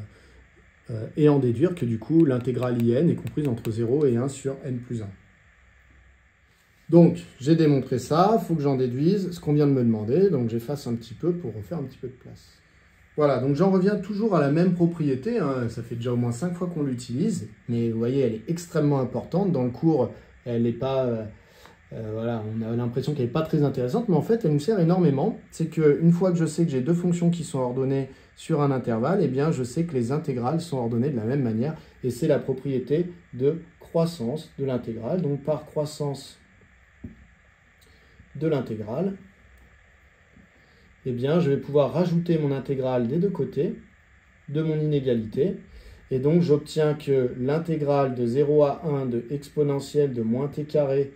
et en déduire que du coup, l'intégrale in est comprise entre 0 et 1 sur n plus 1. Donc, j'ai démontré ça, il faut que j'en déduise ce qu'on vient de me demander, donc j'efface un petit peu pour refaire un petit peu de place. Voilà, donc j'en reviens toujours à la même propriété, hein. Ça fait déjà au moins 5 fois qu'on l'utilise, mais vous voyez, elle est extrêmement importante. Dans le cours, elle n'est pas... voilà, on a l'impression qu'elle n'est pas très intéressante, mais en fait, elle nous sert énormément. C'est qu'une fois que je sais que j'ai deux fonctions qui sont ordonnées sur un intervalle, eh bien, je sais que les intégrales sont ordonnées de la même manière, et c'est la propriété de croissance de l'intégrale. Donc, par croissance de l'intégrale, eh bien, je vais pouvoir rajouter mon intégrale des deux côtés de mon inégalité. Et donc, j'obtiens que l'intégrale de 0 à 1 de exponentielle de moins t carré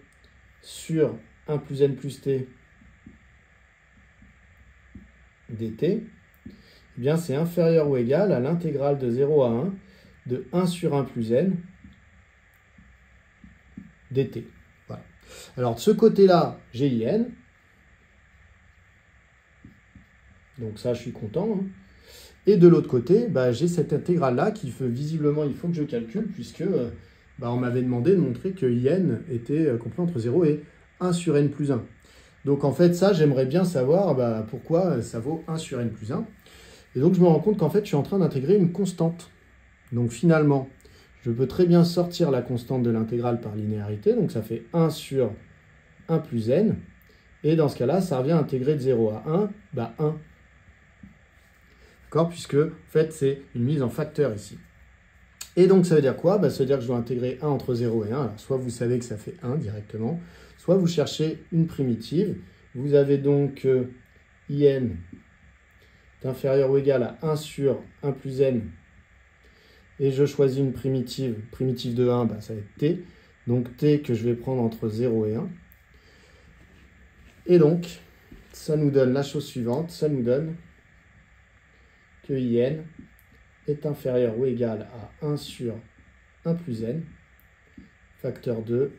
sur 1 plus n plus t dt, eh bien, c'est inférieur ou égal à l'intégrale de 0 à 1 de 1 sur 1 plus n dt. Voilà. Alors, de ce côté-là, j'ai in. Donc ça, je suis content. Hein. Et de l'autre côté, bah, j'ai cette intégrale-là qui fait, visiblement, il faut que je calcule, puisque on m'avait demandé de montrer que in était compris entre 0 et 1 sur n plus 1. Donc en fait, ça, j'aimerais bien savoir pourquoi ça vaut 1 sur n plus 1. Et donc je me rends compte qu'en fait, je suis en train d'intégrer une constante. Donc finalement, je peux très bien sortir la constante de l'intégrale par linéarité. Donc ça fait 1 sur 1 plus n. Et dans ce cas-là, ça revient à intégrer de 0 à 1, 1. D'accord, puisque en fait, c'est une mise en facteur ici. Et donc, ça veut dire quoi? Ça veut dire que je dois intégrer 1 entre 0 et 1. Alors, soit vous savez que ça fait 1 directement, soit vous cherchez une primitive. Vous avez donc in est inférieur ou égal à 1 sur 1 plus n. Et je choisis une primitive de 1, ça va être t. Donc, t que je vais prendre entre 0 et 1. Et donc, ça nous donne la chose suivante. Ça nous donne que in est inférieur ou égal à 1 sur 1 plus n, facteur 2,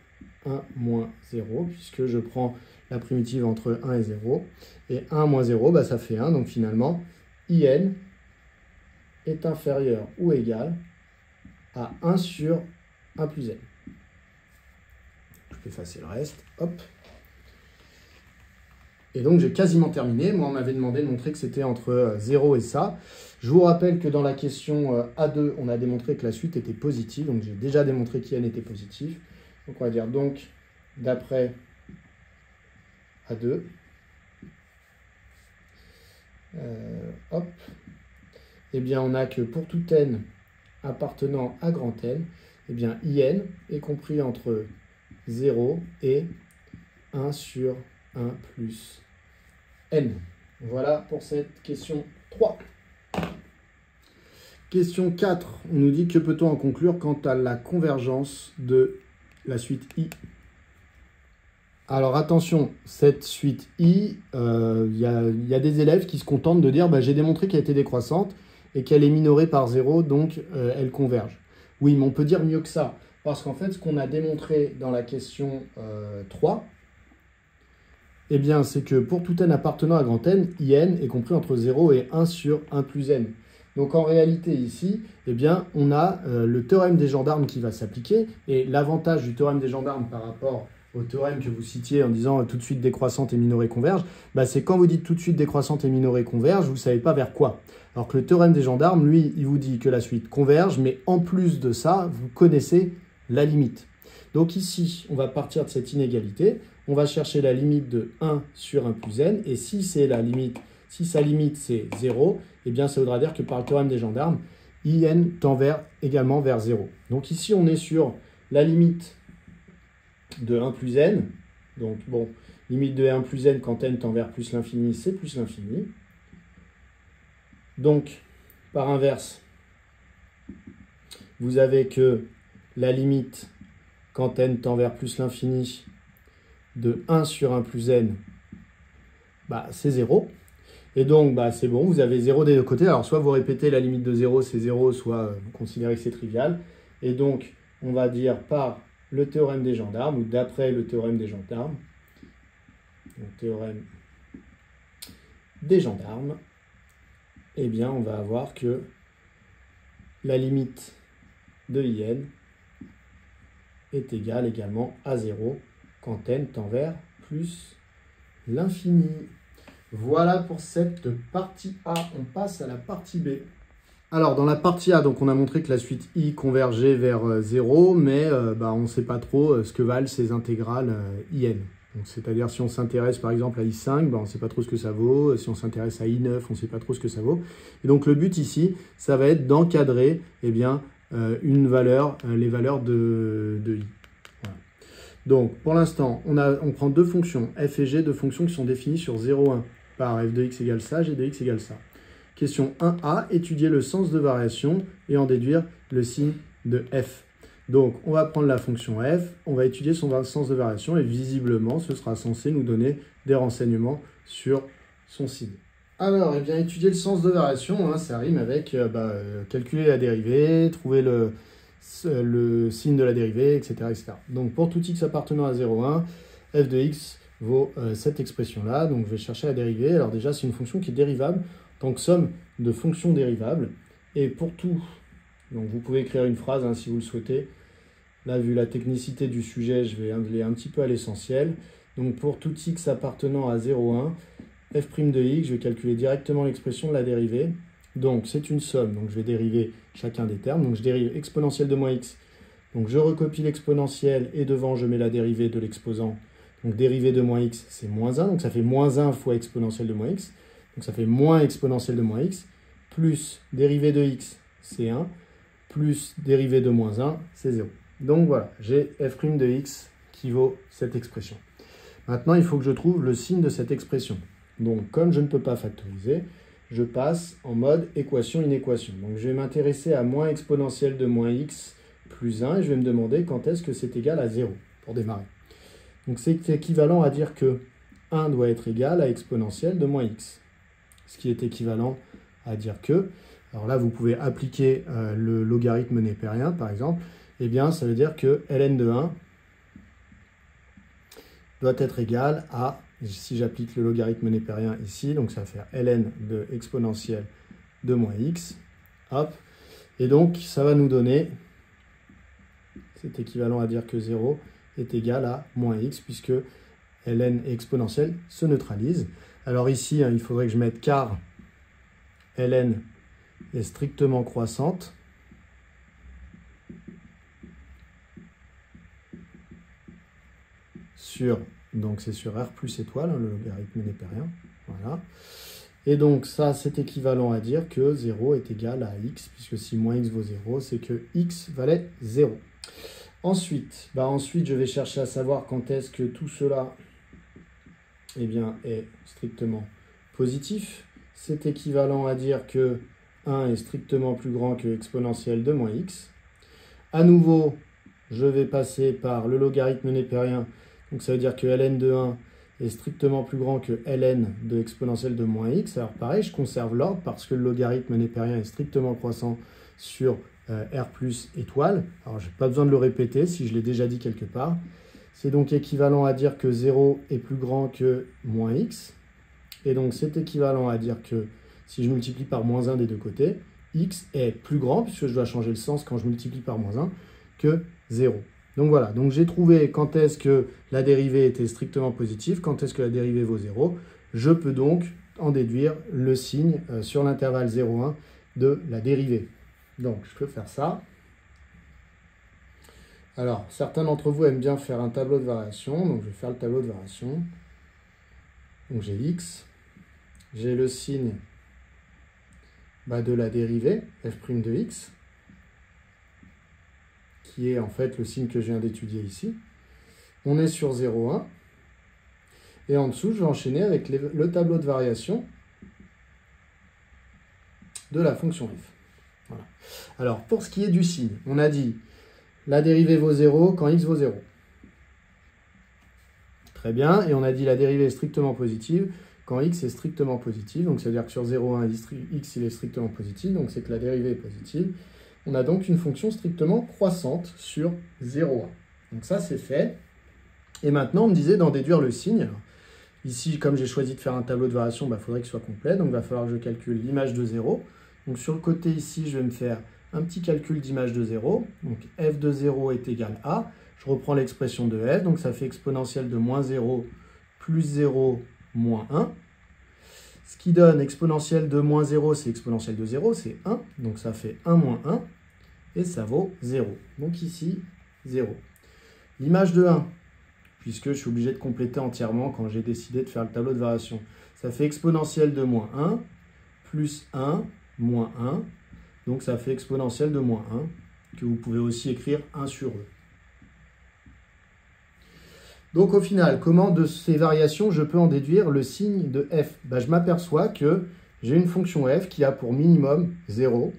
1 moins 0, puisque je prends la primitive entre 1 et 0. Et 1 moins 0, ça fait 1. Donc finalement, in est inférieur ou égal à 1 sur 1 plus n. Je peux effacer le reste. Hop. Et donc, j'ai quasiment terminé. Moi, on m'avait demandé de montrer que c'était entre 0 et ça. Je vous rappelle que dans la question A2, on a démontré que la suite était positive. Donc, j'ai déjà démontré qu'IN était positif. Donc, on va dire donc, d'après A2, hop, eh bien, on a que pour tout n appartenant à grand N, eh bien, IN est compris entre 0 et 1 sur 1 plus n. Voilà pour cette question 3. Question 4. On nous dit que peut-on en conclure quant à la convergence de la suite I. Alors attention, cette suite I, il y a des élèves qui se contentent de dire j'ai démontré qu'elle était décroissante et qu'elle est minorée par 0, donc elle converge. Oui, mais on peut dire mieux que ça, parce qu'en fait, ce qu'on a démontré dans la question 3, eh bien, c'est que pour tout n appartenant à grand N, IN est compris entre 0 et 1 sur 1 plus n. Donc en réalité ici, eh bien, on a le théorème des gendarmes qui va s'appliquer. Et l'avantage du théorème des gendarmes par rapport au théorème que vous citiez en disant tout de suite décroissante et minorée converge, c'est quand vous dites tout de suite décroissante et minorée converge, vous ne savez pas vers quoi. Alors que le théorème des gendarmes, lui, il vous dit que la suite converge, mais en plus de ça, vous connaissez la limite. Donc ici, on va partir de cette inégalité. On va chercher la limite de 1 sur 1 plus n. Et si c'est la limite, si sa limite c'est 0, eh bien ça voudra dire que par le théorème des gendarmes, in tend également vers 0. Donc ici, on est sur la limite de 1 plus n. Donc bon, limite de 1 plus n quand n tend vers plus l'infini, c'est plus l'infini. Donc, par inverse, vous avez que la limite quand n tend vers plus l'infini de 1 sur 1 plus n, bah, c'est 0. Et donc, bah, c'est bon, vous avez 0 des deux côtés. Alors, soit vous répétez la limite de 0, c'est 0, soit vous considérez que c'est trivial. Et donc, on va dire par le théorème des gendarmes, ou d'après le théorème des gendarmes, le théorème des gendarmes, eh bien, on va avoir que la limite de in est égale également à 0 quand n tend vers plus l'infini. Voilà pour cette partie A. On passe à la partie B. Alors, dans la partie A, donc, on a montré que la suite I convergeait vers 0, mais on ne sait pas trop ce que valent ces intégrales IN. C'est-à-dire, si on s'intéresse par exemple à I5, on ne sait pas trop ce que ça vaut. Si on s'intéresse à I9, on ne sait pas trop ce que ça vaut. Et donc, le but ici, ça va être d'encadrer les valeurs de I. Voilà. Donc, pour l'instant, on prend deux fonctions, f et g, deux fonctions qui sont définies sur 0, 1. Par f de x égale ça, g de x égale ça. Question 1a, étudier le sens de variation et en déduire le signe de f. Donc, on va prendre la fonction f, on va étudier son sens de variation et visiblement, ce sera censé nous donner des renseignements sur son signe. Alors, eh bien, étudier le sens de variation, ça rime avec calculer la dérivée, trouver le signe de la dérivée, etc., etc. Donc, pour tout x appartenant à 0,1, f de x vaut cette expression-là. Donc, je vais chercher la dérivée. Alors déjà, c'est une fonction qui est dérivable, tant que somme de fonctions dérivables. Et pour tout, donc vous pouvez écrire une phrase si vous le souhaitez. Là, vu la technicité du sujet, je vais aller un petit peu à l'essentiel. Donc, pour tout x appartenant à 0,1, f' de x, je vais calculer directement l'expression de la dérivée. Donc, c'est une somme. Donc, je vais dériver chacun des termes. Donc, je dérive exponentielle de moins x. Donc, je recopie l'exponentielle et devant, je mets la dérivée de l'exposant. Donc, dérivée de moins x, c'est moins 1. Donc, ça fait moins 1 fois exponentielle de moins x. Donc, ça fait moins exponentielle de moins x. Plus dérivée de x, c'est 1. Plus dérivée de moins 1, c'est 0. Donc, voilà, j'ai f' de x qui vaut cette expression. Maintenant, il faut que je trouve le signe de cette expression. Donc, comme je ne peux pas factoriser, je passe en mode équation-inéquation. Donc, je vais m'intéresser à moins exponentielle de moins x plus 1 et je vais me demander quand est-ce que c'est égal à 0 pour démarrer. Donc, c'est équivalent à dire que 1 doit être égal à exponentielle de moins x. Ce qui est équivalent à dire que, alors là, vous pouvez appliquer le logarithme népérien, par exemple, eh bien, ça veut dire que ln de 1 doit être égal à, si j'applique le logarithme népérien ici, donc ça va faire ln de exponentielle de moins x, hop, et donc ça va nous donner, c'est équivalent à dire que 0 est égal à moins x, puisque ln exponentielle se neutralise. Alors ici, il faudrait que je mette car ln est strictement croissante, donc c'est sur R plus étoile, le logarithme népérien. Voilà. Et donc ça, c'est équivalent à dire que 0 est égal à x, puisque si moins x vaut 0, c'est que x valait 0. Ensuite, je vais chercher à savoir quand est-ce que tout cela est strictement positif. C'est équivalent à dire que 1 est strictement plus grand que exponentielle de moins x. À nouveau, je vais passer par le logarithme népérien. Donc ça veut dire que ln de 1 est strictement plus grand que ln de exponentielle de moins x. Alors pareil, je conserve l'ordre parce que le logarithme népérien est strictement croissant sur R plus étoile. Alors je n'ai pas besoin de le répéter si je l'ai déjà dit quelque part. C'est donc équivalent à dire que 0 est plus grand que moins x. Et donc c'est équivalent à dire que si je multiplie par moins 1 des deux côtés, x est plus grand, puisque je dois changer le sens quand je multiplie par moins 1, que 0. Donc voilà, donc j'ai trouvé quand est-ce que la dérivée était strictement positive, quand est-ce que la dérivée vaut 0. Je peux donc en déduire le signe sur l'intervalle 0,1 de la dérivée. Donc je peux faire ça. Alors, certains d'entre vous aiment bien faire un tableau de variation, donc je vais faire le tableau de variation. Donc j'ai x, j'ai le signe de la dérivée f' de x, qui est en fait le signe que je viens d'étudier ici. On est sur 0,1. Et en dessous, je vais enchaîner avec le tableau de variation de la fonction f. Voilà. Alors, pour ce qui est du signe, on a dit la dérivée vaut 0 quand x vaut 0. Très bien. Et on a dit la dérivée est strictement positive quand x est strictement positif. Donc, ça veut dire que sur 0,1, x il est strictement positif. Donc, c'est que la dérivée est positive. On a donc une fonction strictement croissante sur 0,1. Donc, ça, c'est fait. Et maintenant, on me disait d'en déduire le signe. Alors, ici, comme j'ai choisi de faire un tableau de variation, il faudrait qu'il soit complet. Donc, il va falloir que je calcule l'image de 0. Donc, sur le côté ici, je vais me faire un petit calcul d'image de 0. Donc, f de 0 est égal à, je reprends l'expression de f, donc ça fait exponentielle de moins 0 plus 0 moins 1. Ce qui donne exponentielle de moins 0, c'est exponentielle de 0, c'est 1. Donc, ça fait 1 moins 1, et ça vaut 0. Donc, ici, 0. L'image de 1, puisque je suis obligé de compléter entièrement quand j'ai décidé de faire le tableau de variation. Ça fait exponentielle de moins 1, plus 1, moins 1. Donc ça fait exponentielle de moins 1, que vous pouvez aussi écrire 1 sur e. Donc au final, comment de ces variations je peux en déduire le signe de f? Je m'aperçois que j'ai une fonction f qui a pour minimum 0.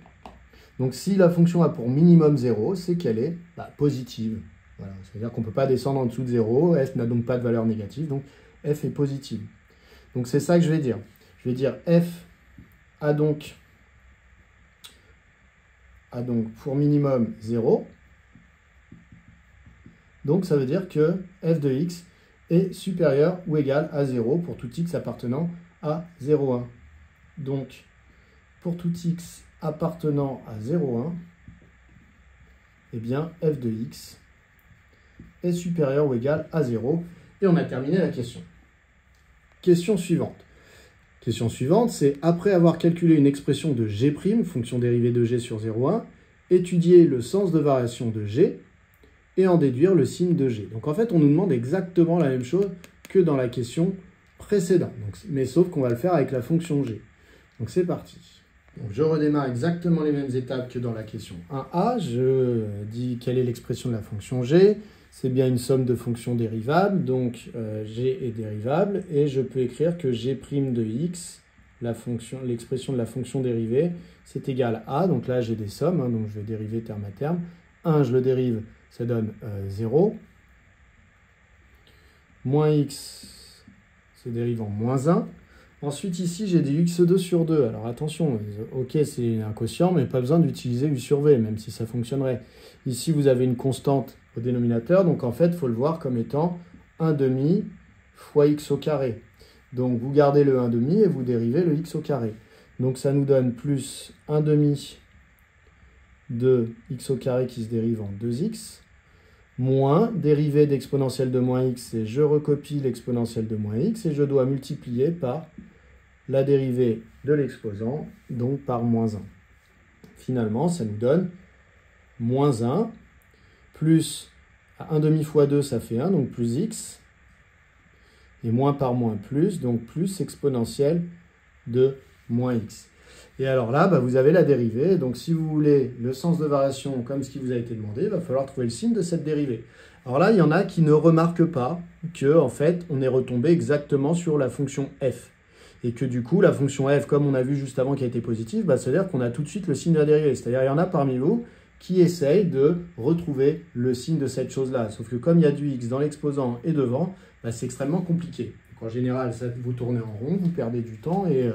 Donc si la fonction a pour minimum 0, c'est qu'elle est positive. Voilà, c'est-à-dire qu'on ne peut pas descendre en dessous de 0, f n'a donc pas de valeur négative, donc f est positive. Donc c'est ça que je vais dire. Je vais dire f a donc pour minimum 0. Donc ça veut dire que f de x est supérieur ou égal à 0 pour tout x appartenant à 0,1. Donc pour tout x appartenant à 0,1, eh bien f de x est supérieur ou égal à 0. Et on a terminé la question. Question suivante. Question suivante, c'est après avoir calculé une expression de g', fonction dérivée de g sur 0,1, étudier le sens de variation de g et en déduire le signe de g. Donc en fait, on nous demande exactement la même chose que dans la question précédente. Donc, mais sauf qu'on va le faire avec la fonction g. Donc c'est parti. Donc, je redémarre exactement les mêmes étapes que dans la question 1a. Je dis quelle est l'expression de la fonction g. C'est bien une somme de fonctions dérivables, donc g est dérivable, et je peux écrire que g' de x, l'expression de la fonction dérivée, c'est égal à, donc là j'ai des sommes, donc je vais dériver terme à terme. 1, je le dérive, ça donne 0. Moins x se dérive en moins 1. Ensuite ici j'ai des x2 sur 2. Alors attention, ok c'est un quotient, mais pas besoin d'utiliser u sur v, même si ça fonctionnerait. Ici vous avez une constante au dénominateur, donc en fait il faut le voir comme étant 1/2 fois x au carré. Donc vous gardez le 1/2 et vous dérivez le x au carré. Donc ça nous donne plus 1/2 de x au carré qui se dérive en 2x, moins dérivée d'exponentielle de moins x, et je recopie l'exponentielle de moins x, et je dois multiplier par la dérivée de l'exposant, donc par moins 1. Finalement, ça nous donne moins 1, plus 1/2 fois 2, ça fait 1, donc plus x, et moins par moins plus, donc plus exponentielle de moins x. Et alors là, vous avez la dérivée. Donc si vous voulez le sens de variation comme ce qui vous a été demandé, il va falloir trouver le signe de cette dérivée. Alors là, il y en a qui ne remarquent pas que en fait, on est retombé exactement sur la fonction f. Et que du coup, la fonction f, comme on a vu juste avant qui a été positive, c'est-à-dire qu'on a tout de suite le signe de la dérivée. C'est-à-dire il y en a parmi vous qui essayent de retrouver le signe de cette chose-là. Sauf que comme il y a du x dans l'exposant et devant, c'est extrêmement compliqué. Donc, en général, ça, vous tournez en rond, vous perdez du temps et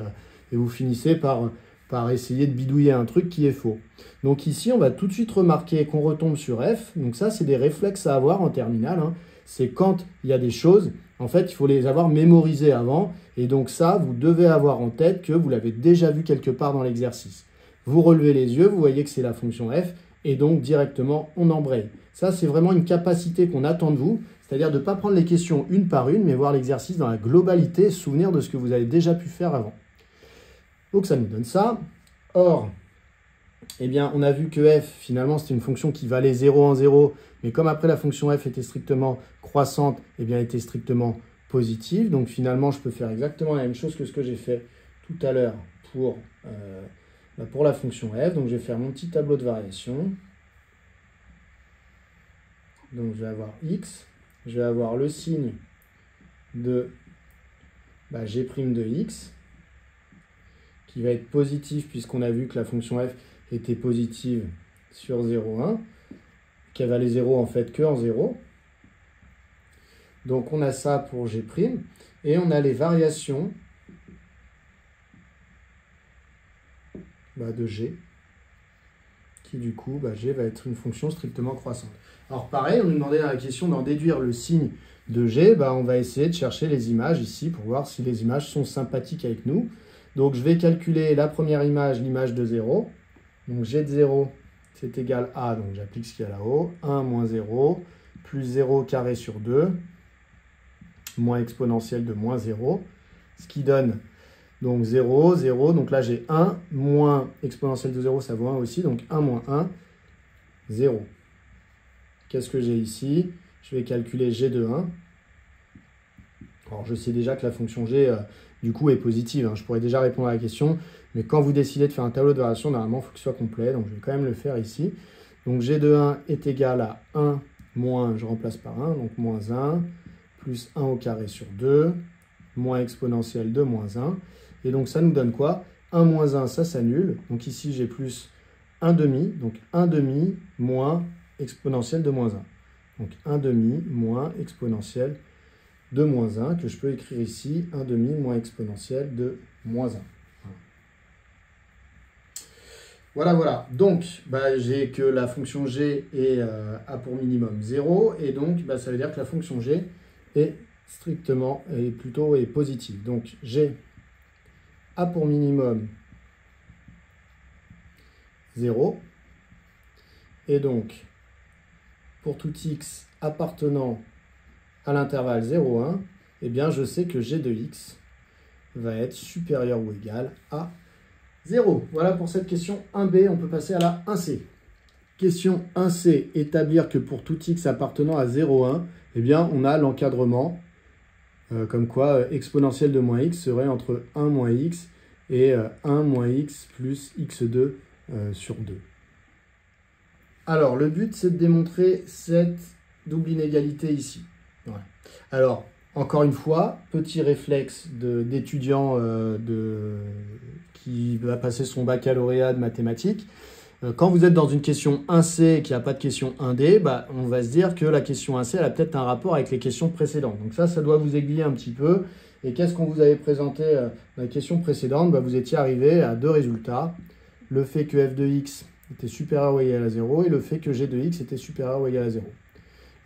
vous finissez par essayer de bidouiller un truc qui est faux. Donc ici, on va tout de suite remarquer qu'on retombe sur f. Donc ça, c'est des réflexes à avoir en terminale. C'est quand il y a des choses, en fait, il faut les avoir mémorisées avant. Et donc ça, vous devez avoir en tête que vous l'avez déjà vu quelque part dans l'exercice. Vous relevez les yeux, vous voyez que c'est la fonction f. Et donc, directement, on embraye. Ça, c'est vraiment une capacité qu'on attend de vous. C'est-à-dire de ne pas prendre les questions une par une, mais voir l'exercice dans la globalité, se souvenir de ce que vous avez déjà pu faire avant. Donc ça nous donne ça. Or, eh bien, on a vu que f, finalement, c'était une fonction qui valait 0 en 0, mais comme après la fonction f était strictement croissante, eh bien, elle était strictement positive. Donc finalement, je peux faire exactement la même chose que ce que j'ai fait tout à l'heure pour pour la fonction f. Donc, je vais faire mon petit tableau de variation. Donc, je vais avoir x. Je vais avoir le signe de g' de x, qui va être positif, puisqu'on a vu que la fonction f était positive sur 0, 1, qu'elle valait 0 en fait que en 0. Donc, on a ça pour g', et on a les variations de g, qui du coup, g va être une fonction strictement croissante. Alors pareil, on nous demandait dans la question d'en déduire le signe de g, on va essayer de chercher les images ici pour voir si les images sont sympathiques avec nous. Donc je vais calculer la première image, l'image de 0. Donc g de 0, c'est égal à, donc j'applique ce qu'il y a là-haut, 1 moins 0, plus 0 carré sur 2, moins exponentielle de moins 0, ce qui donne donc 0, 0, donc là j'ai 1, moins exponentielle de 0, ça vaut 1 aussi, donc 1 moins 1, 0. Qu'est-ce que j'ai ici? Je vais calculer g de 1. Alors je sais déjà que la fonction g, du coup, est positive, je pourrais déjà répondre à la question, mais quand vous décidez de faire un tableau de variation, normalement, il faut qu'il soit complet, donc je vais quand même le faire ici. Donc g de 1 est égal à 1 moins, je remplace par 1, donc moins 1, plus 1 au carré sur 2, moins exponentielle de moins 1. Et donc ça nous donne quoi? 1 moins 1, ça s'annule. Donc ici, j'ai plus 1 demi, donc 1 demi moins exponentielle de moins 1. Donc 1 demi moins exponentielle de moins 1, que je peux écrire ici, 1 demi moins exponentielle de moins 1. Voilà, voilà. Donc, j'ai que la fonction g a pour minimum 0, et donc ça veut dire que la fonction g est plutôt positive. Donc, g a pour minimum 0, et donc, pour tout x appartenant à l'intervalle 0, 1, eh bien, je sais que g de x va être supérieur ou égal à 0. Voilà pour cette question 1b. On peut passer à la 1c. Question 1c, établir que pour tout x appartenant à 0, 1, eh bien, on a l'encadrement, comme quoi exponentielle de moins x serait entre 1 moins x et 1 moins x plus x2 sur 2. Alors, le but, c'est de démontrer cette double inégalité ici. Voilà. Alors, encore une fois, petit réflexe d'étudiant qui va passer son baccalauréat de mathématiques. Quand vous êtes dans une question 1C et qu'il n'y a pas de question 1D, on va se dire que la question 1C elle a peut-être un rapport avec les questions précédentes. Donc ça doit vous aiguiller un petit peu. Et qu'est-ce qu'on vous avait présenté dans la question précédente? Vous étiez arrivé à deux résultats. Le fait que f de x était supérieur ou égal à 0 et le fait que g de x était supérieur ou égal à 0.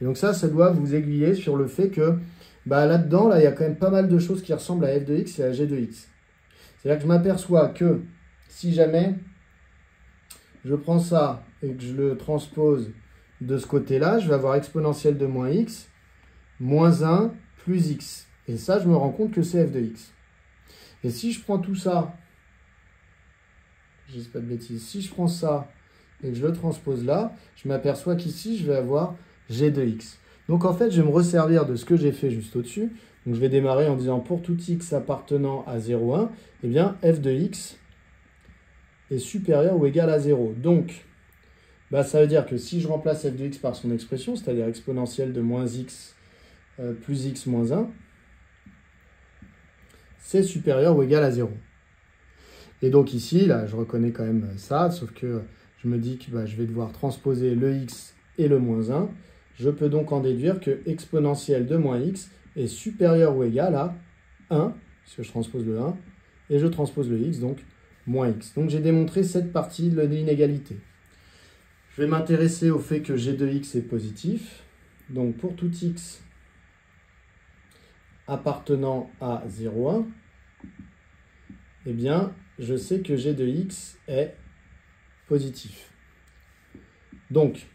Et donc ça doit vous aiguiller sur le fait que là-dedans, il y a quand même pas mal de choses qui ressemblent à f de x et à g de x. C'est-à-dire que je m'aperçois que si jamais je prends ça et que je le transpose de ce côté-là, je vais avoir exponentielle de moins x, moins 1 plus x. Et ça, je me rends compte que c'est f de x. Et si je prends tout ça, je dis pas de bêtises, si je prends ça et que je le transpose là, je m'aperçois qu'ici, je vais avoir g de x. Donc en fait, je vais me resservir de ce que j'ai fait juste au-dessus. Donc je vais démarrer en disant pour tout x appartenant à 0, 1, eh bien f de x est supérieur ou égal à 0. Donc, ça veut dire que si je remplace f de x par son expression, c'est-à-dire exponentielle de moins x plus x moins 1, c'est supérieur ou égal à 0. Et donc ici, là, je reconnais quand même ça, sauf que je me dis que je vais devoir transposer le x et le moins 1. Je peux donc en déduire que exponentielle de moins x est supérieur ou égal à 1, puisque je transpose le 1, et je transpose le x, donc moins x. Donc j'ai démontré cette partie de l'inégalité. Je vais m'intéresser au fait que g de x est positif. Donc pour tout x appartenant à 0, 1, eh bien, je sais que g de x est positif. Donc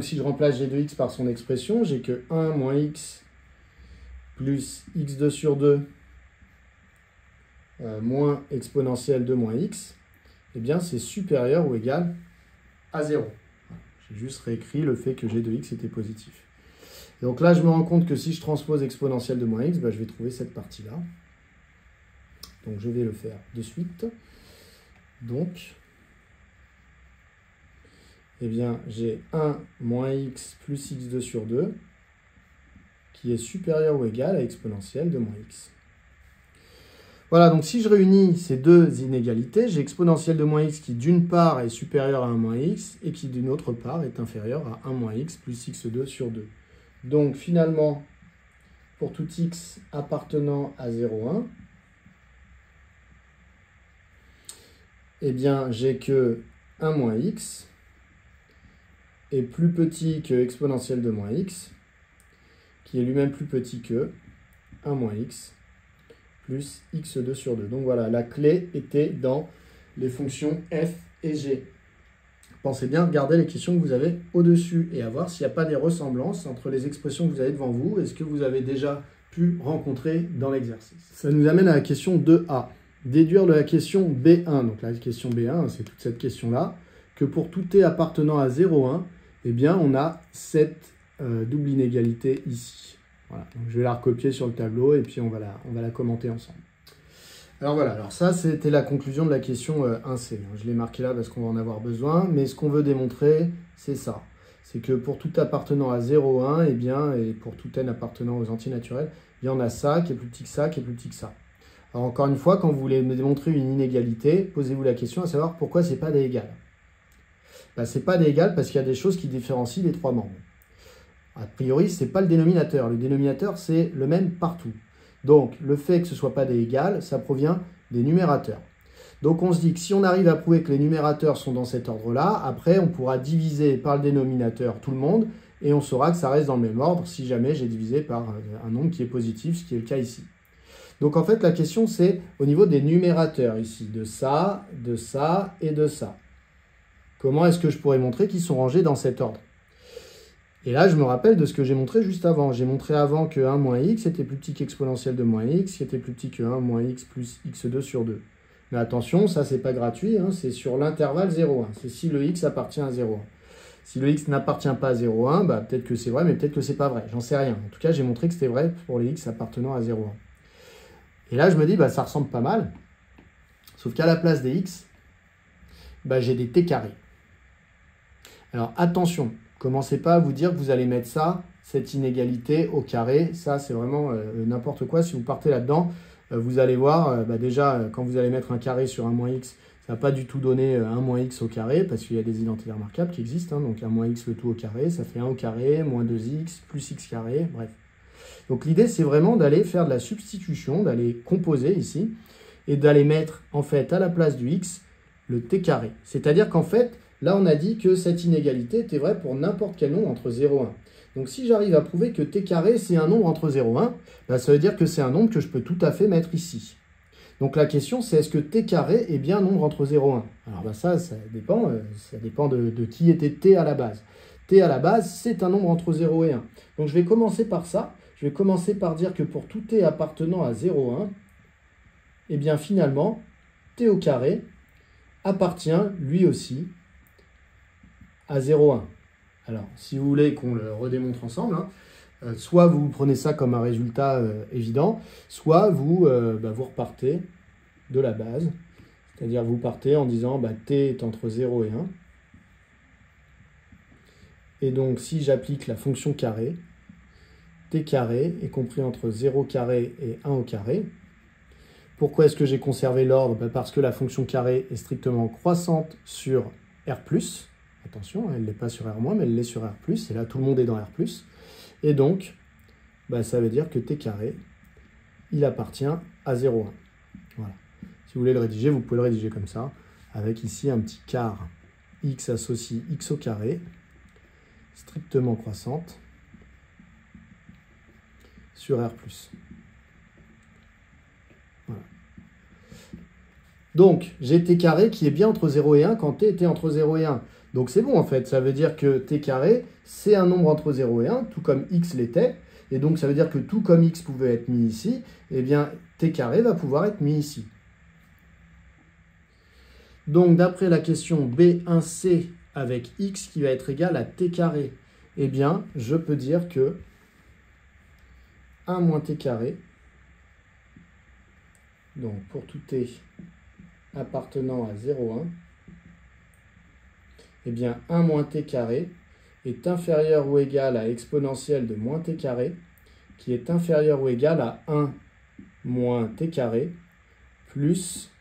si je remplace g de x par son expression, j'ai que 1 moins x plus x2 sur 2 moins exponentielle de moins x, eh bien c'est supérieur ou égal à 0. J'ai juste réécrit le fait que g de x était positif. Et donc là, je me rends compte que si je transpose exponentielle de moins x, je vais trouver cette partie-là. Donc je vais le faire de suite. Donc, eh bien, j'ai 1 moins x plus x2 sur 2 qui est supérieur ou égal à exponentielle de moins x. Voilà, donc si je réunis ces deux inégalités, j'ai exponentielle de moins x qui d'une part est supérieure à 1 moins x et qui d'une autre part est inférieure à 1 moins x plus x2 sur 2. Donc finalement, pour tout x appartenant à 0,1, eh bien j'ai que 1 moins x est plus petit que exponentielle de moins x, qui est lui-même plus petit que 1 moins x plus x2 sur 2. Donc voilà, la clé était dans les fonctions f et g. Pensez bien à regarder les questions que vous avez au-dessus et à voir s'il n'y a pas des ressemblances entre les expressions que vous avez devant vous et ce que vous avez déjà pu rencontrer dans l'exercice. Ça nous amène à la question 2a. Déduire de la question B1, donc la question B1, c'est toute cette question-là, que pour tout t appartenant à 0,1, eh bien on a cette double inégalité ici. Voilà, donc je vais la recopier sur le tableau et puis on va la commenter ensemble. Alors voilà, alors ça c'était la conclusion de la question 1C. Je l'ai marqué là parce qu'on va en avoir besoin, mais ce qu'on veut démontrer, c'est ça. C'est que pour tout appartenant à 0,1, eh bien, et pour tout n appartenant aux antinaturels, il y en a ça qui est plus petit que ça, qui est plus petit que ça. Alors encore une fois, quand vous voulez me démontrer une inégalité, posez-vous la question à savoir pourquoi c'est pas des égales. Ben, c'est pas des égales parce qu'il y a des choses qui différencient les trois membres. A priori, ce n'est pas le dénominateur. Le dénominateur, c'est le même partout. Donc, le fait que ce ne soit pas des égales, ça provient des numérateurs. Donc, on se dit que si on arrive à prouver que les numérateurs sont dans cet ordre-là, après, on pourra diviser par le dénominateur tout le monde, et on saura que ça reste dans le même ordre si jamais j'ai divisé par un nombre qui est positif, ce qui est le cas ici. Donc, en fait, la question, c'est au niveau des numérateurs ici, de ça et de ça. Comment est-ce que je pourrais montrer qu'ils sont rangés dans cet ordre ? Et là, je me rappelle de ce que j'ai montré juste avant. J'ai montré avant que 1 moins x était plus petit qu'exponentielle de moins x, qui était plus petit que 1 moins x plus x2 sur 2. Mais attention, ça, c'est pas gratuit, hein, c'est sur l'intervalle 0,1. C'est si le x appartient à 0,1. Si le x n'appartient pas à 0,1, bah, peut-être que c'est vrai, mais peut-être que c'est pas vrai. J'en sais rien. En tout cas, j'ai montré que c'était vrai pour les x appartenant à 0,1. Et là, je me dis, bah, ça ressemble pas mal. Sauf qu'à la place des x, bah, j'ai des t carrés. Alors, attention. Commencez pas à vous dire que vous allez mettre ça, cette inégalité au carré. Ça, c'est vraiment n'importe quoi. Si vous partez là-dedans, vous allez voir, déjà, quand vous allez mettre un carré sur 1 moins x, ça ne va pas du tout donner 1 moins x au carré, parce qu'il y a des identités remarquables qui existent. Hein, donc 1 moins x le tout au carré, ça fait 1 au carré, moins 2x, plus x carré, bref. Donc l'idée, c'est vraiment d'aller faire de la substitution, d'aller composer ici, et d'aller mettre, en fait, à la place du x, le t carré. C'est-à-dire qu'en fait, là, on a dit que cette inégalité était vraie pour n'importe quel nombre entre 0 et 1. Donc, si j'arrive à prouver que t carré, c'est un nombre entre 0 et 1, bah, ça veut dire que c'est un nombre que je peux tout à fait mettre ici. Donc, la question, c'est est-ce que t carré est bien un nombre entre 0 et 1? Alors, bah, ça dépend de qui était t à la base. T à la base, c'est un nombre entre 0 et 1. Donc, je vais commencer par ça. Je vais commencer par dire que pour tout t appartenant à 0 et 1, eh bien, finalement, t au carré appartient, lui aussi, à 0,1. Alors, si vous voulez qu'on le redémontre ensemble, hein, soit vous prenez ça comme un résultat évident, soit vous repartez de la base, c'est-à-dire vous partez en disant t est entre 0 et 1. Et donc, si j'applique la fonction carré, t carré est compris entre 0 carré et 1 au carré. Pourquoi est-ce que j'ai conservé l'ordre? Parce que la fonction carré est strictement croissante sur R+. Attention, elle n'est pas sur R-, mais elle l'est sur R+, et là tout le monde est dans R+. Et donc, ça veut dire que t carré, il appartient à 0,1. Voilà. Si vous voulez le rédiger, vous pouvez le rédiger comme ça, avec ici un petit quart x associe x au carré, strictement croissante, sur R+. Voilà. Donc, j'ai t carré qui est bien entre 0 et 1 quand t était entre 0 et 1. Donc c'est bon en fait, ça veut dire que t carré, c'est un nombre entre 0 et 1, tout comme x l'était. Et donc ça veut dire que tout comme x pouvait être mis ici, eh bien t carré va pouvoir être mis ici. Donc d'après la question B1C avec x qui va être égal à t carré, eh bien je peux dire que 1 moins t carré donc pour tout t appartenant à 0, 1, eh bien 1 moins t carré est inférieur ou égal à exponentielle de moins t carré, qui est inférieur ou égal à 1 moins t carré, plus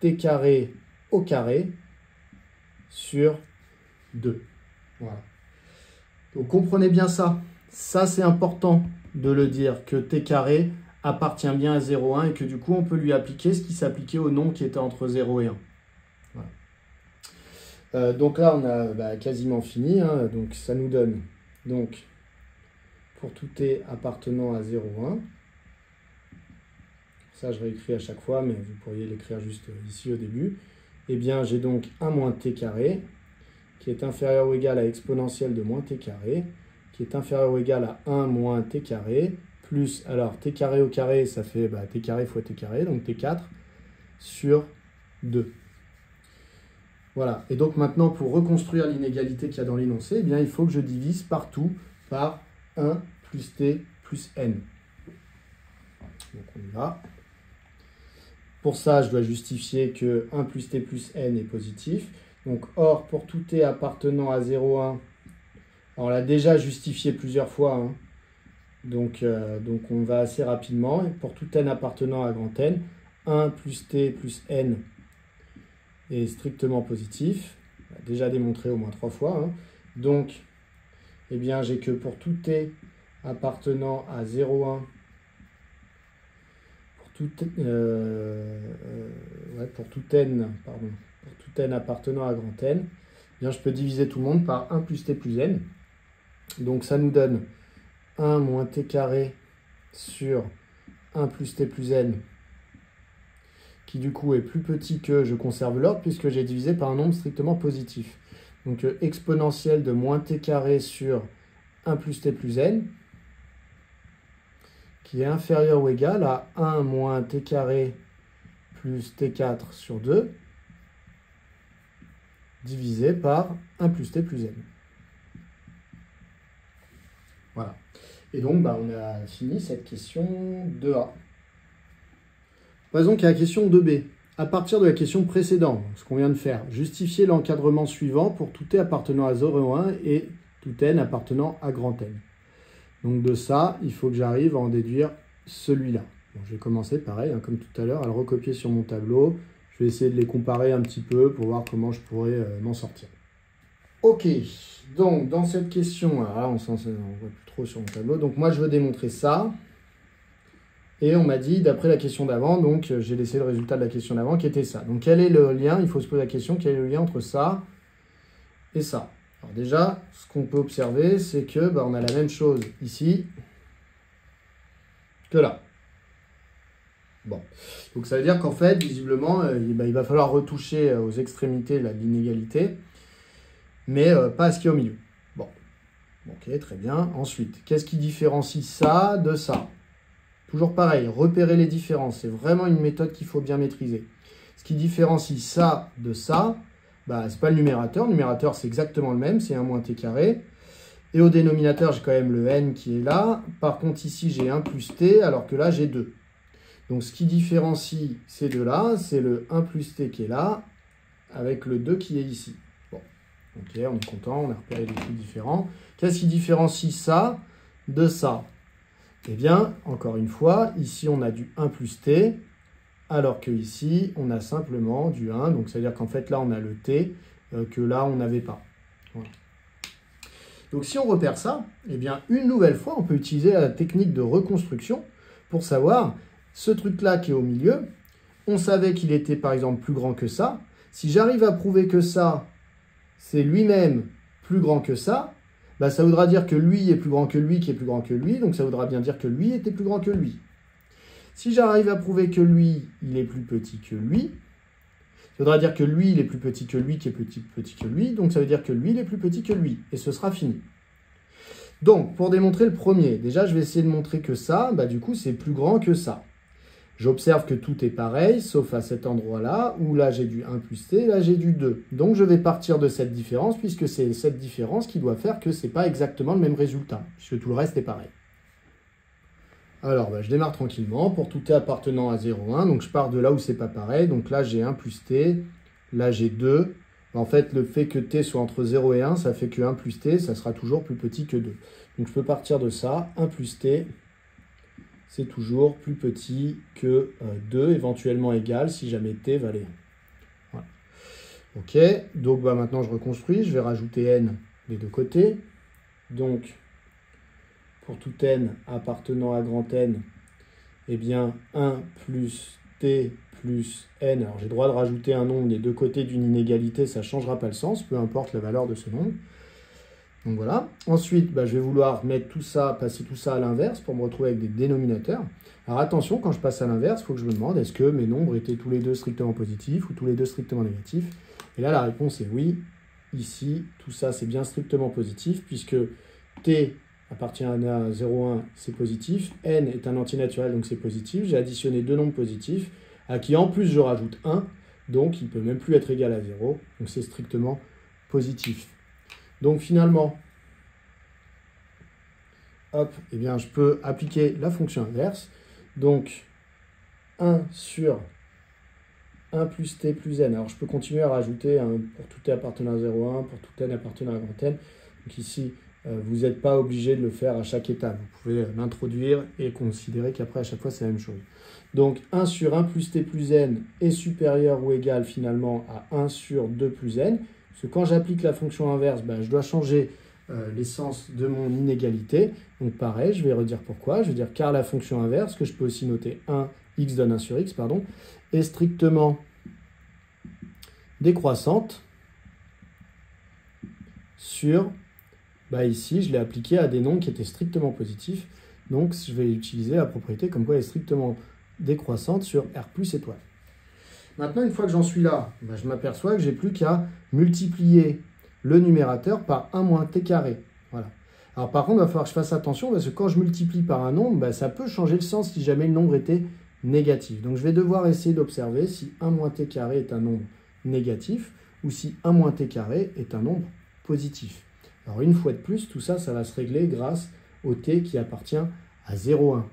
t carré au carré sur 2. Voilà. Donc comprenez bien ça. Ça, c'est important de le dire, que t carré appartient bien à 0,1 et que du coup, on peut lui appliquer ce qui s'appliquait au nombre qui était entre 0 et 1. Voilà. Donc là, on a quasiment fini. Hein, donc ça nous donne, donc, pour tout t appartenant à 0,1, ça je réécris à chaque fois, mais vous pourriez l'écrire juste ici au début, eh bien j'ai donc 1 moins t carré, qui est inférieur ou égal à exponentielle de moins t carré, qui est inférieur ou égal à 1 moins t carré, plus, alors t carré au carré, ça fait t carré fois t carré, donc t4, sur 2. Voilà, et donc maintenant, pour reconstruire l'inégalité qu'il y a dans l'énoncé, eh bien, il faut que je divise partout par 1 plus t plus n. Donc on y va. Pour ça, je dois justifier que 1 plus t plus n est positif. Donc, or, pour tout t appartenant à 0,1, on l'a déjà justifié plusieurs fois, hein. Donc on va assez rapidement. Et pour tout n appartenant à grand N, 1 plus t plus n est strictement positif. On l'a déjà démontré au moins 3 fois. Hein. Donc, eh bien, j'ai que pour tout t appartenant à 0,1, pour tout n appartenant à grand N, eh bien, je peux diviser tout le monde par 1 plus t plus n. Donc ça nous donne 1 moins t carré sur 1 plus t plus n, qui du coup est plus petit que, je conserve l'ordre, puisque j'ai divisé par un nombre strictement positif. Donc exponentielle de moins t carré sur 1 plus t plus n, qui est inférieur ou égal à 1 moins t carré plus t4 sur 2, divisé par 1 plus t plus n. Voilà. Et donc, on a fini cette question 2A. Passons à la question 2B. À partir de la question précédente, ce qu'on vient de faire, justifier l'encadrement suivant pour tout t appartenant à 0,1 et tout n appartenant à grand N. Donc de ça, il faut que j'arrive à en déduire celui-là. Bon, je vais commencer pareil, hein, comme tout à l'heure, à le recopier sur mon tableau. Je vais essayer de les comparer un petit peu pour voir comment je pourrais m'en sortir. Ok, donc dans cette question, alors là on ne voit plus trop sur mon tableau, donc moi je veux démontrer ça. Et on m'a dit, d'après la question d'avant, donc j'ai laissé le résultat de la question d'avant qui était ça. Donc quel est le lien? Il faut se poser la question, quel est le lien entre ça et ça? Alors déjà, ce qu'on peut observer, c'est que on a la même chose ici que là. Bon, donc ça veut dire qu'en fait, visiblement, il va falloir retoucher aux extrémités là, de l'inégalité, mais pas à ce qui est au milieu. Bon, ok, très bien. Ensuite, qu'est-ce qui différencie ça de ça? Toujours pareil, repérer les différences, c'est vraiment une méthode qu'il faut bien maîtriser. Ce qui différencie ça de ça, c'est pas le numérateur. Le numérateur, c'est exactement le même, c'est 1 moins t carré. Et au dénominateur, j'ai quand même le n qui est là. Par contre, ici, j'ai 1 plus t, alors que là, j'ai 2. Donc, ce qui différencie ces deux-là, c'est le 1 plus t qui est là, avec le 2 qui est ici. Bon, ok, on est content, on a repéré des trucs différents. Qu'est-ce qui différencie ça de ça? Eh bien, encore une fois, ici, on a du 1 plus t, alors que ici, on a simplement du 1. Donc, c'est-à-dire qu'en fait, là, on a le t que là, on n'avait pas. Voilà. Donc, si on repère ça, eh bien, une nouvelle fois, on peut utiliser la technique de reconstruction pour savoir ce truc-là qui est au milieu. On savait qu'il était, par exemple, plus grand que ça. Si j'arrive à prouver que ça, c'est lui-même plus grand que ça, ça voudra dire que lui est plus grand que lui, qui est plus grand que lui. Donc, ça voudra bien dire que lui était plus grand que lui. Si j'arrive à prouver que lui, il est plus petit que lui, ça voudra dire que lui, il est plus petit que lui, qui est plus petit que lui. Donc, ça veut dire que lui, il est plus petit que lui. Et ce sera fini. Donc, pour démontrer le premier, déjà, je vais essayer de montrer que ça, du coup, c'est plus grand que ça. J'observe que tout est pareil, sauf à cet endroit-là, où là, j'ai du 1 plus t, là, j'ai du 2. Donc, je vais partir de cette différence, puisque c'est cette différence qui doit faire que ce n'est pas exactement le même résultat, puisque tout le reste est pareil. Alors, je démarre tranquillement pour tout t appartenant à 0,1. Donc, je pars de là où c'est pas pareil. Donc là, j'ai 1 plus t. Là, j'ai 2. En fait, le fait que t soit entre 0 et 1, ça fait que 1 plus t, ça sera toujours plus petit que 2. Donc, je peux partir de ça. 1 plus t, c'est toujours plus petit que 2, éventuellement égal si jamais t valait 1. Voilà. Ok, donc maintenant, je reconstruis. Je vais rajouter n des deux côtés. Donc, pour tout n appartenant à grand N, eh bien 1 plus t plus n. Alors j'ai le droit de rajouter un nombre des deux côtés d'une inégalité, ça ne changera pas le sens, peu importe la valeur de ce nombre. Donc voilà. Ensuite, je vais vouloir mettre tout ça, passer tout ça à l'inverse pour me retrouver avec des dénominateurs. Alors attention, quand je passe à l'inverse, il faut que je me demande est-ce que mes nombres étaient tous les deux strictement positifs ou tous les deux strictement négatifs. Et là, la réponse est oui. Ici, tout ça, c'est bien strictement positif, puisque t appartient à 0,1, c'est positif. N est un antinaturel, donc c'est positif. J'ai additionné deux nombres positifs, à qui en plus je rajoute 1, donc il ne peut même plus être égal à 0, donc c'est strictement positif. Donc finalement, hop, eh bien, je peux appliquer la fonction inverse. Donc 1 sur 1 plus t plus n. Alors je peux continuer à rajouter pour tout t appartenant à 0,1, pour tout n appartenant à grand N. Donc ici, vous n'êtes pas obligé de le faire à chaque étape. Vous pouvez l'introduire et considérer qu'après, à chaque fois, c'est la même chose. Donc 1 sur 1 plus t plus n est supérieur ou égal finalement à 1 sur 2 plus n. Parce que quand j'applique la fonction inverse, je dois changer l'essence de mon inégalité. Donc pareil, je vais redire pourquoi. Je vais dire car la fonction inverse, que je peux aussi noter 1, x donne 1 sur x, pardon, est strictement décroissante sur, ici, je l'ai appliqué à des nombres qui étaient strictement positifs. Donc, je vais utiliser la propriété comme quoi elle est strictement décroissante sur R plus étoile. Maintenant, une fois que j'en suis là, je m'aperçois que j'ai plus qu'à multiplier le numérateur par 1 moins t carré. Voilà. Alors, par contre, il va falloir que je fasse attention parce que quand je multiplie par un nombre, ça peut changer le sens si jamais le nombre était négatif. Donc, je vais devoir essayer d'observer si 1 moins t carré est un nombre négatif ou si 1 moins t carré est un nombre positif. Alors, une fois de plus, tout ça, ça va se régler grâce au t qui appartient à 0,1.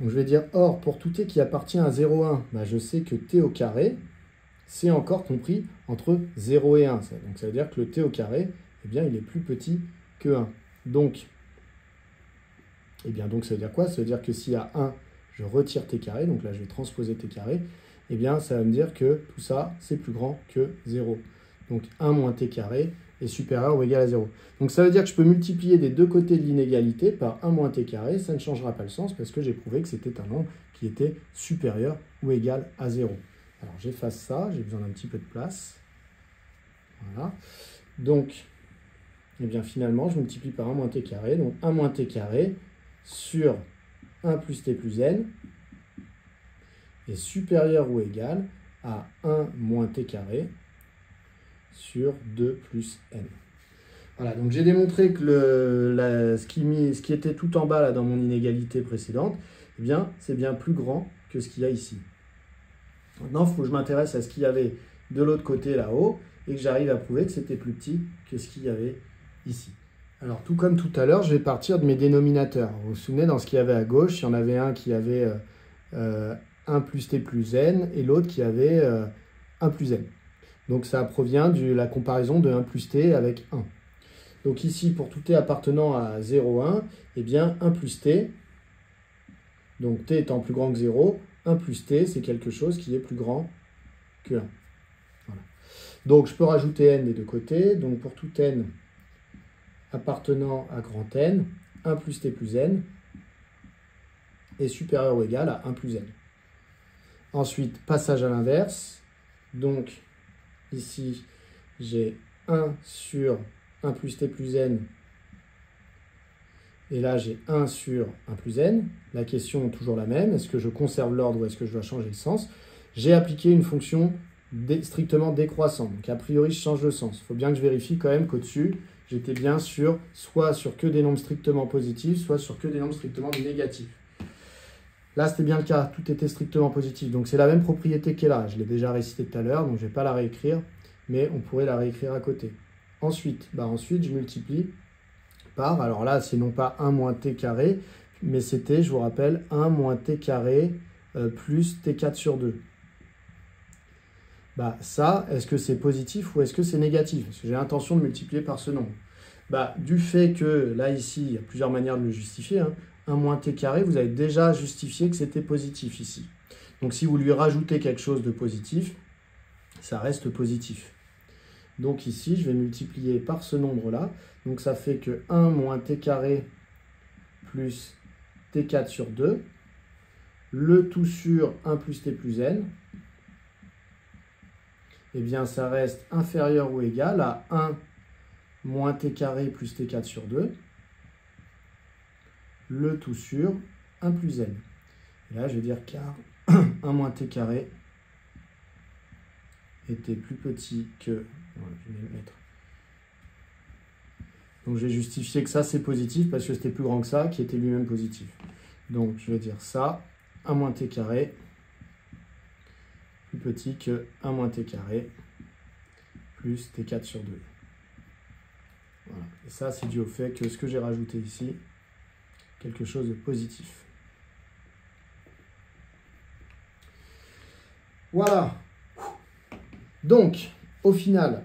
Donc, je vais dire, or, pour tout t qui appartient à 0,1, je sais que t au carré, c'est encore compris entre 0 et 1. Donc, ça veut dire que le t au carré, il est plus petit que 1. Donc, ça veut dire quoi? Ça veut dire que s'il y a 1, je retire t carré, donc là, je vais transposer t carré, ça va me dire que tout ça, c'est plus grand que 0. Donc, 1 moins t carré est supérieur ou égal à 0. Donc ça veut dire que je peux multiplier des deux côtés de l'inégalité par 1 moins t carré, ça ne changera pas le sens parce que j'ai prouvé que c'était un nombre qui était supérieur ou égal à 0. Alors j'efface ça, j'ai besoin d'un petit peu de place. Voilà. Donc, finalement, je multiplie par 1 moins t carré, donc 1 moins t carré sur 1 plus t plus n est supérieur ou égal à 1 moins t carré sur 2 plus n. Voilà, donc j'ai démontré que ce qui était tout en bas là, dans mon inégalité précédente, c'est bien plus grand que ce qu'il y a ici. Maintenant, il faut que je m'intéresse à ce qu'il y avait de l'autre côté là-haut et que j'arrive à prouver que c'était plus petit que ce qu'il y avait ici. Alors, tout comme tout à l'heure, je vais partir de mes dénominateurs. Vous vous souvenez, dans ce qu'il y avait à gauche, il y en avait un qui avait 1 plus t plus n et l'autre qui avait 1 plus n. Donc ça provient de la comparaison de 1 plus t avec 1. Donc ici, pour tout t appartenant à 0,1, 1 plus t, donc t étant plus grand que 0, 1 plus t, c'est quelque chose qui est plus grand que 1. Voilà. Donc je peux rajouter n des deux côtés. Donc pour tout n appartenant à grand N, 1 plus t plus n est supérieur ou égal à 1 plus n. Ensuite, passage à l'inverse. Donc ici, j'ai 1 sur 1 plus t plus n. Et là, j'ai 1 sur 1 plus n. La question est toujours la même. Est-ce que je conserve l'ordre ou est-ce que je dois changer le sens? J'ai appliqué une fonction strictement décroissante. Donc, a priori, je change le sens. Il faut bien que je vérifie quand même qu'au-dessus, j'étais bien sûr soit sur que des nombres strictement positifs, soit sur que des nombres strictement négatifs. Là, c'était bien le cas. Tout était strictement positif. Donc, c'est la même propriété qui est là. Je l'ai déjà récité tout à l'heure, donc je ne vais pas la réécrire, mais on pourrait la réécrire à côté. Ensuite, je multiplie par, alors là, c'est non pas 1 moins t carré, mais c'était, je vous rappelle, 1 moins t carré plus t4 sur 2. Bah, ça, est-ce que c'est positif ou est-ce que c'est négatif? Parce que j'ai l'intention de multiplier par ce nombre. Bah, du fait que, là, ici, il y a plusieurs manières de le justifier, hein, 1 moins t carré, vous avez déjà justifié que c'était positif ici. Donc, si vous lui rajoutez quelque chose de positif, ça reste positif. Donc ici, je vais multiplier par ce nombre-là. Donc ça fait que 1 moins t carré plus t4 sur 2, le tout sur 1 plus t plus n, eh bien ça reste inférieur ou égal à 1 moins t carré plus t4 sur 2, le tout sur 1 plus n. Et là, je vais dire car 1 moins t carré était plus petit que... Voilà, je vais le mettre. Donc j'ai justifié que ça c'est positif parce que c'était plus grand que ça qui était lui-même positif. Donc je vais dire ça, 1 moins t carré, plus petit que 1 moins t carré plus t4 sur 2. Voilà. Et ça c'est dû au fait que ce que j'ai rajouté ici, quelque chose de positif. Voilà. Donc, au final,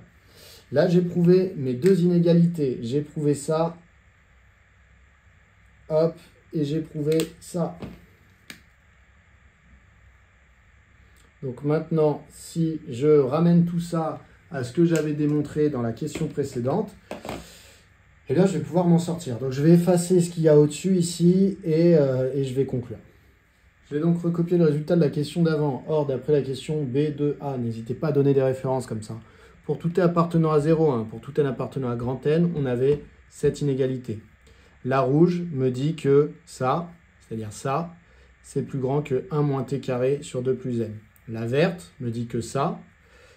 là j'ai prouvé mes deux inégalités. J'ai prouvé ça, hop, et j'ai prouvé ça. Donc maintenant, si je ramène tout ça à ce que j'avais démontré dans la question précédente, eh bien je vais pouvoir m'en sortir. Donc je vais effacer ce qu'il y a au-dessus ici et je vais conclure. Je vais donc recopier le résultat de la question d'avant. Or, d'après la question B2A, n'hésitez pas à donner des références comme ça. Pour tout n appartenant à 0,1, pour tout n appartenant à grand N, on avait cette inégalité. La rouge me dit que ça, c'est-à-dire ça, c'est plus grand que 1 moins t carré sur 2 plus n. La verte me dit que ça,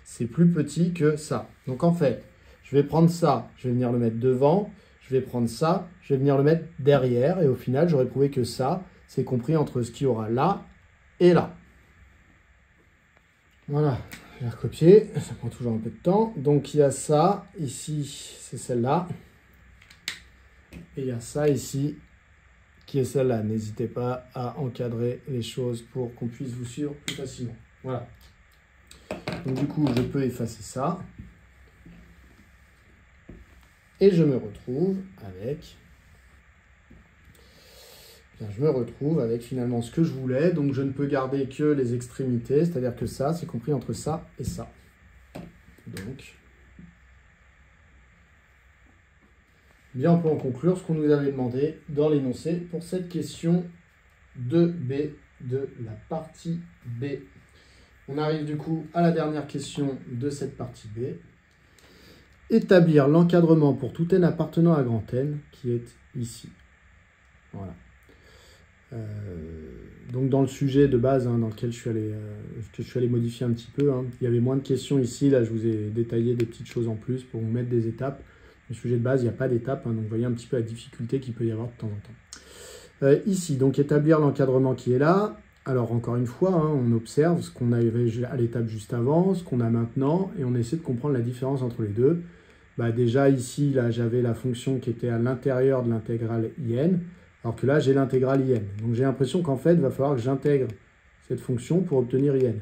c'est plus petit que ça. Donc en fait, je vais prendre ça, je vais venir le mettre devant, je vais prendre ça, je vais venir le mettre derrière, et au final, j'aurais prouvé que ça, c'est compris entre ce qu'il y aura là et là. Voilà, je vais recopier, ça prend toujours un peu de temps. Donc il y a ça, ici, c'est celle-là. Et il y a ça ici, qui est celle-là. N'hésitez pas à encadrer les choses pour qu'on puisse vous suivre plus facilement. Voilà. Donc du coup, je peux effacer ça. Et je me retrouve avec... Bien, je me retrouve avec finalement ce que je voulais. Donc je ne peux garder que les extrémités, c'est-à-dire que ça, c'est compris entre ça et ça. Donc... Bien, on peut en conclure ce qu'on nous avait demandé dans l'énoncé pour cette question 2B de la partie B. On arrive du coup à la dernière question de cette partie B. Établir l'encadrement pour tout n appartenant à grand N, qui est ici. Voilà. Donc dans le sujet de base dans lequel je suis allé modifier un petit peu, il y avait moins de questions ici. Là, je vous ai détaillé des petites choses en plus pour vous mettre des étapes. Le sujet de base, il n'y a pas d'étape, donc vous voyez un petit peu la difficulté qu'il peut y avoir de temps en temps. Ici, donc établir l'encadrement qui est là. Alors encore une fois, on observe ce qu'on avait à l'étape juste avant, ce qu'on a maintenant, et on essaie de comprendre la différence entre les deux. Bah, déjà ici, là, j'avais la fonction qui était à l'intérieur de l'intégrale IN, alors que là, j'ai l'intégrale IN. Donc j'ai l'impression qu'en fait, il va falloir que j'intègre cette fonction pour obtenir IN.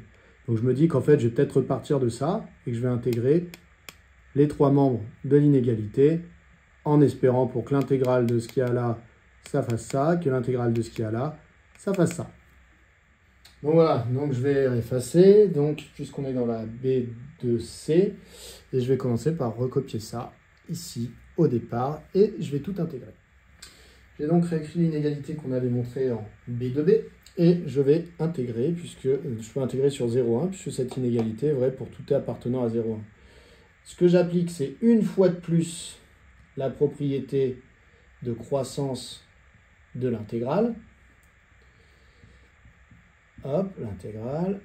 Donc je me dis qu'en fait, je vais peut-être repartir de ça, et que je vais intégrer les trois membres de l'inégalité, en espérant pour que l'intégrale de ce qu'il y a là, ça fasse ça, que l'intégrale de ce qu'il y a là, ça fasse ça. Donc voilà, donc je vais effacer, donc puisqu'on est dans la B2C, et je vais commencer par recopier ça ici au départ, et je vais tout intégrer. J'ai donc réécrit l'inégalité qu'on avait montrée en B2B, et je vais intégrer, puisque je peux intégrer sur 0,1, puisque cette inégalité est vraie pour tout t appartenant à 0,1. Ce que j'applique, c'est une fois de plus la propriété de croissance de l'intégrale. Hop, l'intégrale.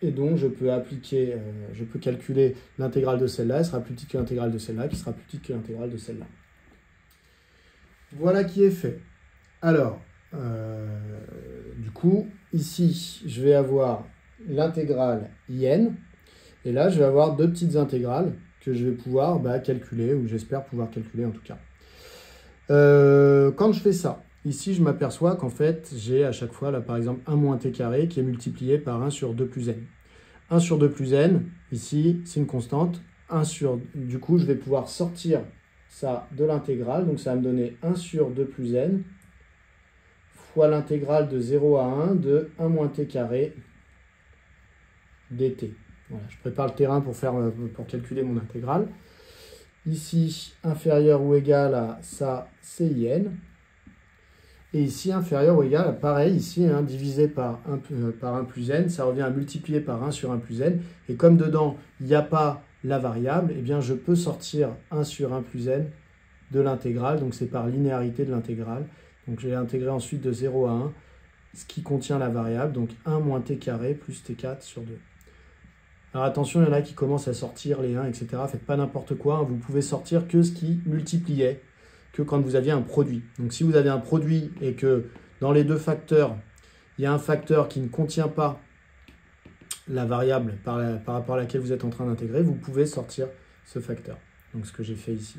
Et donc, je peux appliquer, je peux calculer l'intégrale de celle-là. Elle sera plus petite que l'intégrale de celle-là, qui sera plus petite que l'intégrale de celle-là. Voilà qui est fait. Alors, du coup, ici, je vais avoir l'intégrale IN. Et là, je vais avoir deux petites intégrales que je vais pouvoir calculer, ou j'espère pouvoir calculer en tout cas. Quand je fais ça, ici je m'aperçois qu'en fait j'ai à chaque fois là par exemple 1 moins t carré qui est multiplié par 1 sur 2 plus n. 1 sur 2 plus n, ici c'est une constante, du coup je vais pouvoir sortir ça de l'intégrale, donc ça va me donner 1 sur 2 plus n fois l'intégrale de 0 à 1 de 1 moins t carré dt. Voilà, je prépare le terrain pour calculer mon intégrale. Ici, inférieur ou égal à ça, c'est in. Et ici, inférieur ou égal à, pareil, ici, divisé par 1 plus n, ça revient à multiplier par 1 sur 1 plus n. Et comme dedans, il n'y a pas la variable, eh bien, je peux sortir 1 sur 1 plus n de l'intégrale. Donc, c'est par linéarité de l'intégrale. Donc, je vais intégrer ensuite de 0 à 1 ce qui contient la variable. Donc, 1 moins t carré plus t4 sur 2. Alors attention, il y en a qui commencent à sortir les 1, etc. Faites pas n'importe quoi. Vous pouvez sortir que ce qui multipliait, que quand vous aviez un produit. Donc si vous avez un produit et que dans les deux facteurs, il y a un facteur qui ne contient pas la variable par rapport à laquelle vous êtes en train d'intégrer, vous pouvez sortir ce facteur. Donc ce que j'ai fait ici.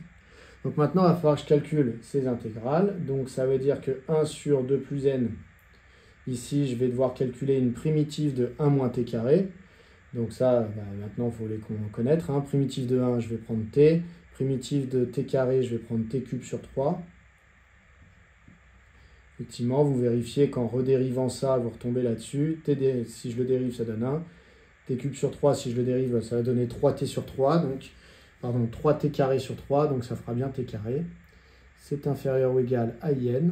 Donc maintenant, il va falloir que je calcule ces intégrales. Donc ça veut dire que 1 sur 2 plus n, ici je vais devoir calculer une primitive de 1 moins t carré. Donc ça, maintenant, il faut les connaître. Primitive de 1, je vais prendre t. Primitive de t carré, je vais prendre t cube sur 3. Effectivement, vous vérifiez qu'en redérivant ça, vous retombez là-dessus. Si je le dérive, ça donne 1. T cube sur 3, si je le dérive, ça va donner 3t sur 3. Donc, pardon, 3t carré sur 3, donc ça fera bien t carré. C'est inférieur ou égal à in.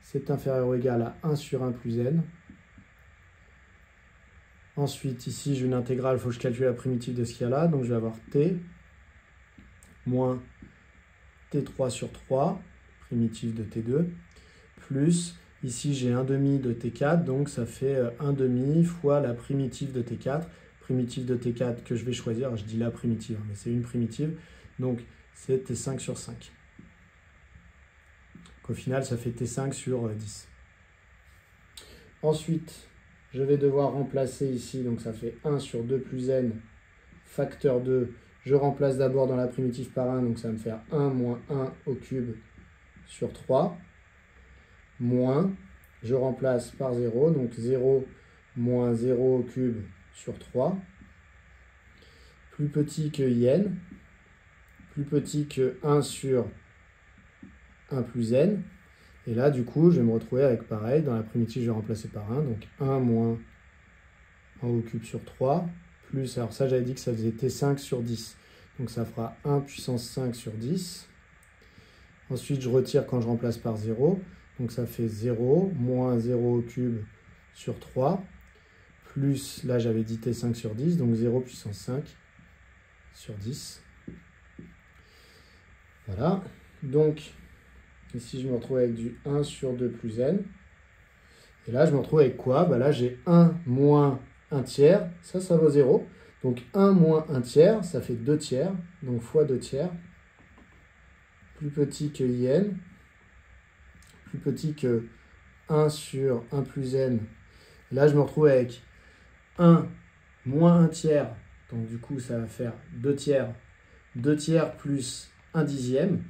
C'est inférieur ou égal à 1 sur 1 plus n. Ensuite, ici, j'ai une intégrale, il faut que je calcule la primitive de ce qu'il y a là. Donc, je vais avoir t moins t3 sur 3, primitive de t2, plus, ici, j'ai 1 demi de t4, donc ça fait 1 demi fois la primitive de t4. Primitive de t4 que je vais choisir, je dis la primitive, mais c'est une primitive, donc c'est t5 sur 5. Donc, au final, ça fait t5 sur 10. Ensuite, je vais devoir remplacer ici, donc ça fait 1 sur 2 plus n, facteur 2. Je remplace d'abord dans la primitive par 1, donc ça va me faire 1 moins 1 au cube sur 3. Moins, je remplace par 0, donc 0 moins 0 au cube sur 3. Plus petit que in, plus petit que 1 sur 1 plus n. Et là, du coup, je vais me retrouver avec pareil. Dans la primitive, je vais remplacer par 1. Donc 1 moins 1 au cube sur 3. Plus, alors ça, j'avais dit que ça faisait t5 sur 10. Donc ça fera 1 puissance 5 sur 10. Ensuite, je retire quand je remplace par 0. Donc ça fait 0 moins 0 au cube sur 3. Plus, là, j'avais dit t5 sur 10. Donc 0 puissance 5 sur 10. Voilà. Donc, ici, je me retrouve avec du 1 sur 2 plus n. Et là, je me retrouve avec quoi? Là, j'ai 1 moins 1 tiers. Ça vaut 0. Donc, 1 moins 1 tiers, ça fait 2 tiers. Donc, fois 2 tiers. Plus petit que in. Plus petit que 1 sur 1 plus n. Et là, je me retrouve avec 1 moins 1 tiers. Donc, du coup, ça va faire 2 tiers. 2 tiers plus 1 dixième.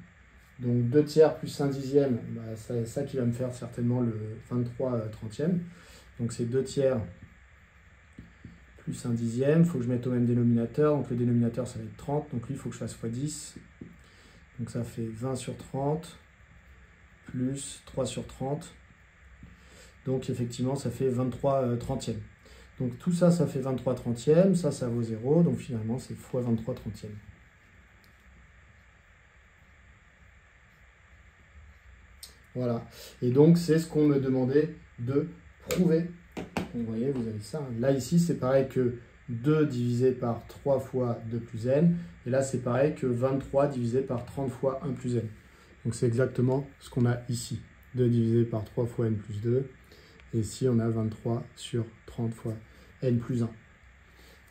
Donc 2 tiers plus 1 dixième, c'est ça qui va me faire certainement le 23 trentième. Donc c'est 2 tiers plus 1 dixième. Il faut que je mette au même dénominateur. Donc le dénominateur, ça va être 30. Donc lui, il faut que je fasse x 10. Donc ça fait 20 sur 30 plus 3 sur 30. Donc effectivement, ça fait 23 trentièmes. Donc tout ça, ça fait 23 trentièmes. Ça vaut 0. Donc finalement, c'est x 23 trentièmes. Voilà, et donc c'est ce qu'on me demandait de prouver. Donc, vous voyez, vous avez ça. Là, ici, c'est pareil que 2 divisé par 3 fois 2 plus n. Et là, c'est pareil que 23 divisé par 30 fois 1 plus n. Donc, c'est exactement ce qu'on a ici. 2 divisé par 3 fois n plus 2. Et ici, on a 23 sur 30 fois n plus 1.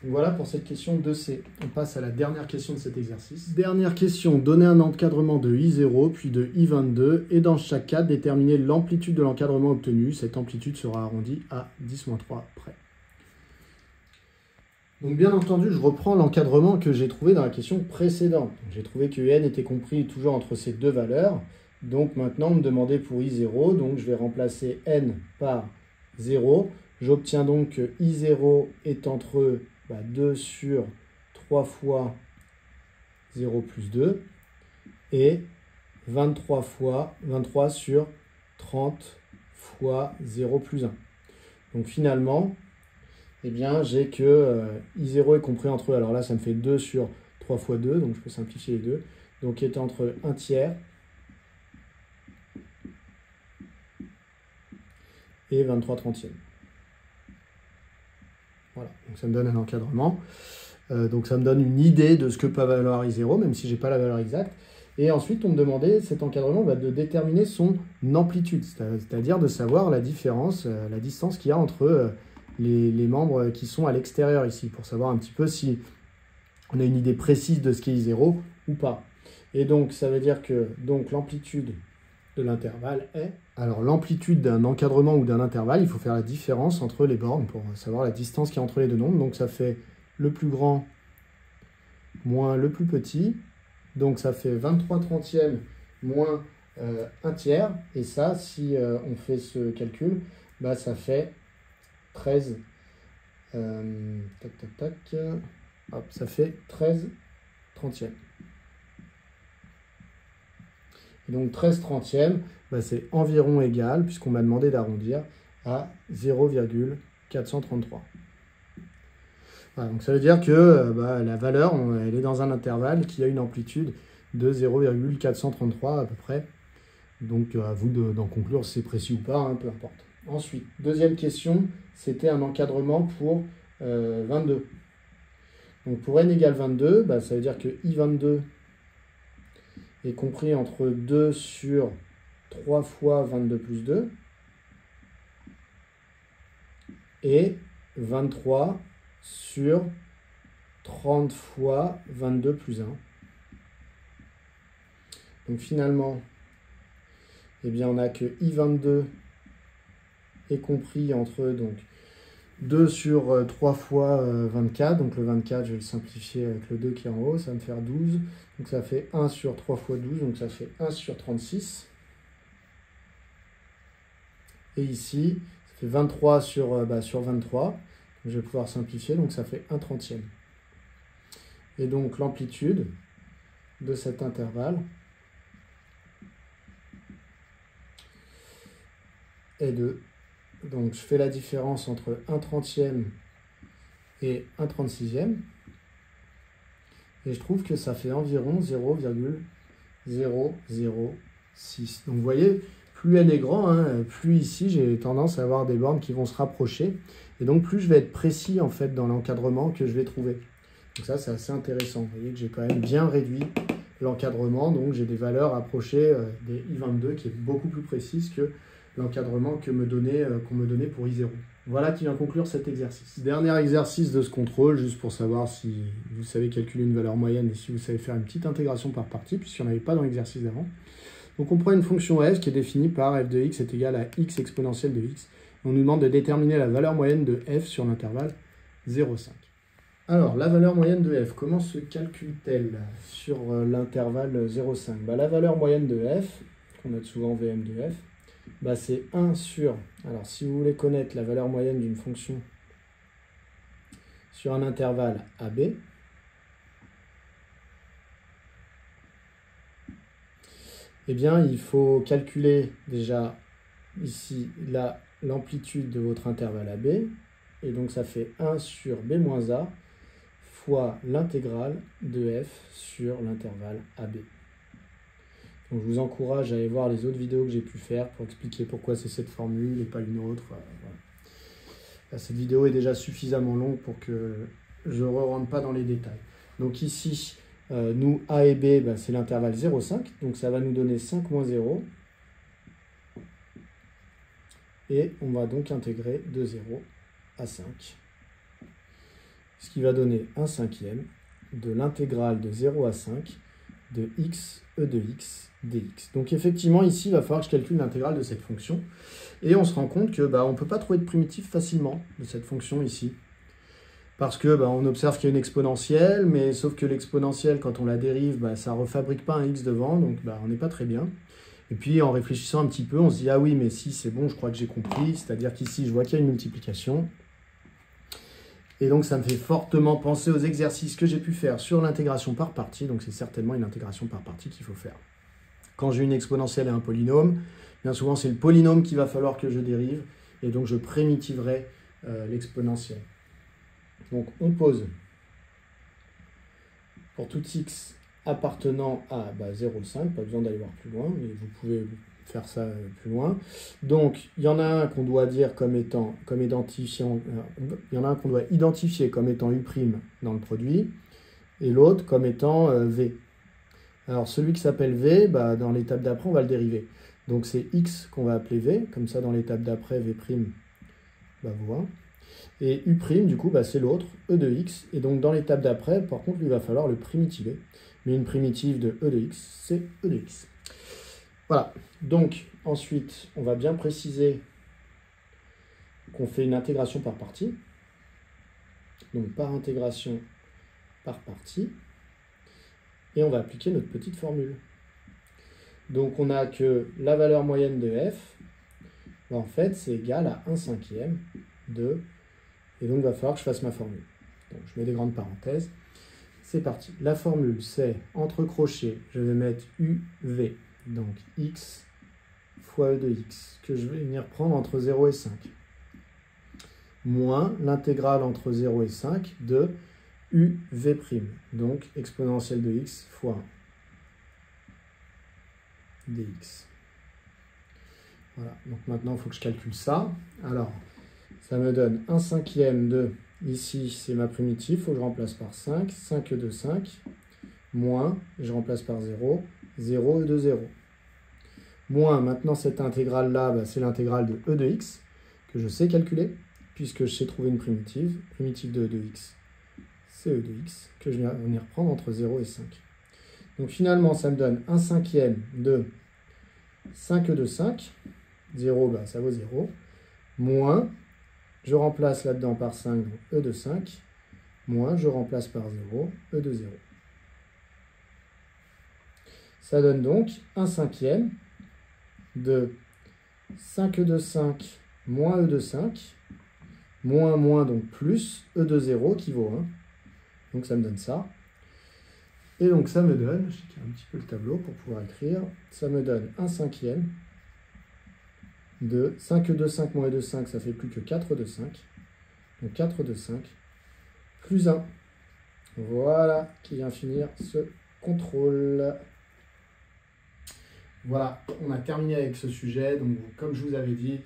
Donc voilà pour cette question 2C. On passe à la dernière question de cet exercice. Dernière question, donner un encadrement de I0 puis de I22 et dans chaque cas déterminer l'amplitude de l'encadrement obtenu. Cette amplitude sera arrondie à 10-3 près. Donc bien entendu, je reprends l'encadrement que j'ai trouvé dans la question précédente. J'ai trouvé que n était compris toujours entre ces deux valeurs. Donc maintenant, on me demandait pour I0, donc je vais remplacer n par 0. J'obtiens donc que I0 est entre 2 sur 3 fois 0 plus 2 et 23 sur 30 fois 0 plus 1. Donc finalement, eh bien, j'ai que I0 est compris entre eux. Alors là, ça me fait 2 sur 3 fois 2, donc je peux simplifier les deux. Donc, il est entre 1 tiers et 23 trentièmes. Voilà, donc ça me donne un encadrement. Donc ça me donne une idée de ce que peut valoir I0, même si je n'ai pas la valeur exacte. Et ensuite, on me demandait, cet encadrement, de déterminer son amplitude, c'est-à-dire de savoir la différence, la distance qu'il y a entre les membres qui sont à l'extérieur ici, pour savoir un petit peu si on a une idée précise de ce qu'est I0 ou pas. Et donc, ça veut dire que l'amplitude de l'intervalle est... Alors, l'amplitude d'un encadrement ou d'un intervalle, il faut faire la différence entre les bornes pour savoir la distance qu'il y a entre les deux nombres. Donc, ça fait le plus grand moins le plus petit. Donc, ça fait 23 trentièmes moins 1 tiers. Et ça, si on fait ce calcul, ça fait 13... Hop, ça fait 13 trentièmes. Et donc 13 trentièmes, c'est environ égal, puisqu'on m'a demandé d'arrondir, à 0,433. Voilà, donc ça veut dire que la valeur, elle est dans un intervalle qui a une amplitude de 0,433 à peu près. Donc à vous d'en conclure si c'est précis ou pas, peu importe. Ensuite, deuxième question, c'était un encadrement pour 22. Donc pour n égale 22, ça veut dire que I22 est compris entre 2 sur 3 fois 22 plus 2 et 23 sur 30 fois 22 plus 1. Donc finalement, on a que I22 est compris entre 2 sur 3 fois 24, donc le 24, je vais le simplifier avec le 2 qui est en haut, ça va me faire 12, donc ça fait 1 sur 3 fois 12, donc ça fait 1 sur 36. Et ici, ça fait 23 sur 23, donc je vais pouvoir simplifier, donc ça fait 1 trentième. Et donc l'amplitude de cet intervalle est de... Donc je fais la différence entre 1 trentième et 1 36e. Et je trouve que ça fait environ 0,006. Donc vous voyez, plus n est grand, plus ici j'ai tendance à avoir des bornes qui vont se rapprocher. Et donc plus je vais être précis en fait dans l'encadrement que je vais trouver. Donc ça c'est assez intéressant. Vous voyez que j'ai quand même bien réduit l'encadrement. Donc j'ai des valeurs approchées des I22 qui est beaucoup plus précise que l'encadrement qu'on me donnait pour I0. Voilà qui vient conclure cet exercice. Dernier exercice de ce contrôle, juste pour savoir si vous savez calculer une valeur moyenne et si vous savez faire une petite intégration par partie, puisqu'il n'y en avait pas dans l'exercice d'avant. Donc on prend une fonction f qui est définie par f de x est égal à x exponentielle de x. On nous demande de déterminer la valeur moyenne de f sur l'intervalle 0,5. Alors, la valeur moyenne de f, comment se calcule-t-elle sur l'intervalle 0,5 ? La valeur moyenne de f, qu'on note souvent Vm de f, c'est 1 sur... Alors, si vous voulez connaître la valeur moyenne d'une fonction sur un intervalle AB, il faut calculer déjà ici l'amplitude de votre intervalle AB, et donc ça fait 1 sur B moins A fois l'intégrale de f sur l'intervalle AB. Donc je vous encourage à aller voir les autres vidéos que j'ai pu faire pour expliquer pourquoi c'est cette formule et pas une autre. Voilà. Là, cette vidéo est déjà suffisamment longue pour que je ne rentre pas dans les détails. Donc ici, nous, A et B, c'est l'intervalle 0,5. Donc ça va nous donner 5 moins 0. Et on va donc intégrer de 0 à 5. Ce qui va donner 1 cinquième de l'intégrale de 0 à 5 de x e de x dx. Donc effectivement, ici, il va falloir que je calcule l'intégrale de cette fonction. Et on se rend compte que on ne peut pas trouver de primitif facilement de cette fonction ici. Parce que on observe qu'il y a une exponentielle, mais sauf que l'exponentielle, quand on la dérive, ça ne refabrique pas un x devant, donc on n'est pas très bien. Et puis en réfléchissant un petit peu, on se dit, ah oui, mais si c'est bon, je crois que j'ai compris. C'est-à-dire qu'ici, je vois qu'il y a une multiplication. Et donc, ça me fait fortement penser aux exercices que j'ai pu faire sur l'intégration par partie. Donc, c'est certainement une intégration par partie qu'il faut faire. Quand j'ai une exponentielle et un polynôme, bien souvent, c'est le polynôme qu'il va falloir que je dérive. Et donc, je primitiverai l'exponentielle. Donc, on pose pour tout x appartenant à 0,5. Pas besoin d'aller voir plus loin, mais vous pouvez faire ça plus loin. Donc, il y en a un qu'on doit dire il y en a un qu'on doit identifier comme étant U' dans le produit, et l'autre comme étant V. Alors, celui qui s'appelle V, dans l'étape d'après, on va le dériver. Donc, c'est X qu'on va appeler V, comme ça, dans l'étape d'après, V', voilà. Et U', du coup, c'est l'autre, E de X, et donc, dans l'étape d'après, par contre, il va falloir le primitiver. Mais une primitive de E de X, c'est E de X. Voilà, donc ensuite, on va bien préciser qu'on fait une intégration par partie. Donc par intégration par partie. Et on va appliquer notre petite formule. Donc on a que la valeur moyenne de f, en fait, c'est égal à 1/5 de... Et donc il va falloir que je fasse ma formule. Donc je mets des grandes parenthèses. C'est parti. La formule, c'est entre crochets, je vais mettre UV. Donc x fois e de x, que je vais venir prendre entre 0 et 5, moins l'intégrale entre 0 et 5 de uv', donc exponentielle de x fois 1 dx. Voilà, donc maintenant il faut que je calcule ça. Alors, ça me donne 1/5 de, ici c'est ma primitive, il faut que je remplace par 5, 5 e de 5, moins, je remplace par 0, 0 e de 0. Moins, maintenant cette intégrale-là, c'est l'intégrale de e de x, que je sais calculer, puisque je sais trouver une primitive de e de x, c'est e de x, que je vais venir prendre entre 0 et 5. Donc finalement, ça me donne 1/5 de 5 e de 5, 0, ça vaut 0, moins, je remplace là-dedans par 5, donc e de 5, moins, je remplace par 0, e de 0. Ça donne donc 1/5 de 5 e de 5 moins e de 5, moins, donc plus e de 0 qui vaut 1. Donc ça me donne ça. Et donc ça me donne, je tire un petit peu le tableau pour pouvoir écrire, ça me donne 1/5 de 5 e de 5 moins e de 5, ça fait plus que 4 e de 5. Donc 4 e de 5 plus 1. Voilà qui vient finir ce contrôle. Voilà, on a terminé avec ce sujet. Donc, comme je vous avais dit,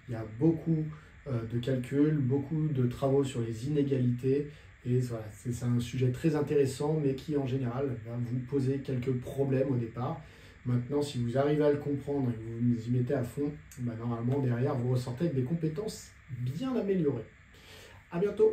il y a beaucoup de calculs, beaucoup de travaux sur les inégalités. Et voilà, c'est un sujet très intéressant, mais qui en général va vous poser quelques problèmes au départ. Maintenant, si vous arrivez à le comprendre et que vous vous y mettez à fond, normalement derrière, vous ressortez avec des compétences bien améliorées. À bientôt!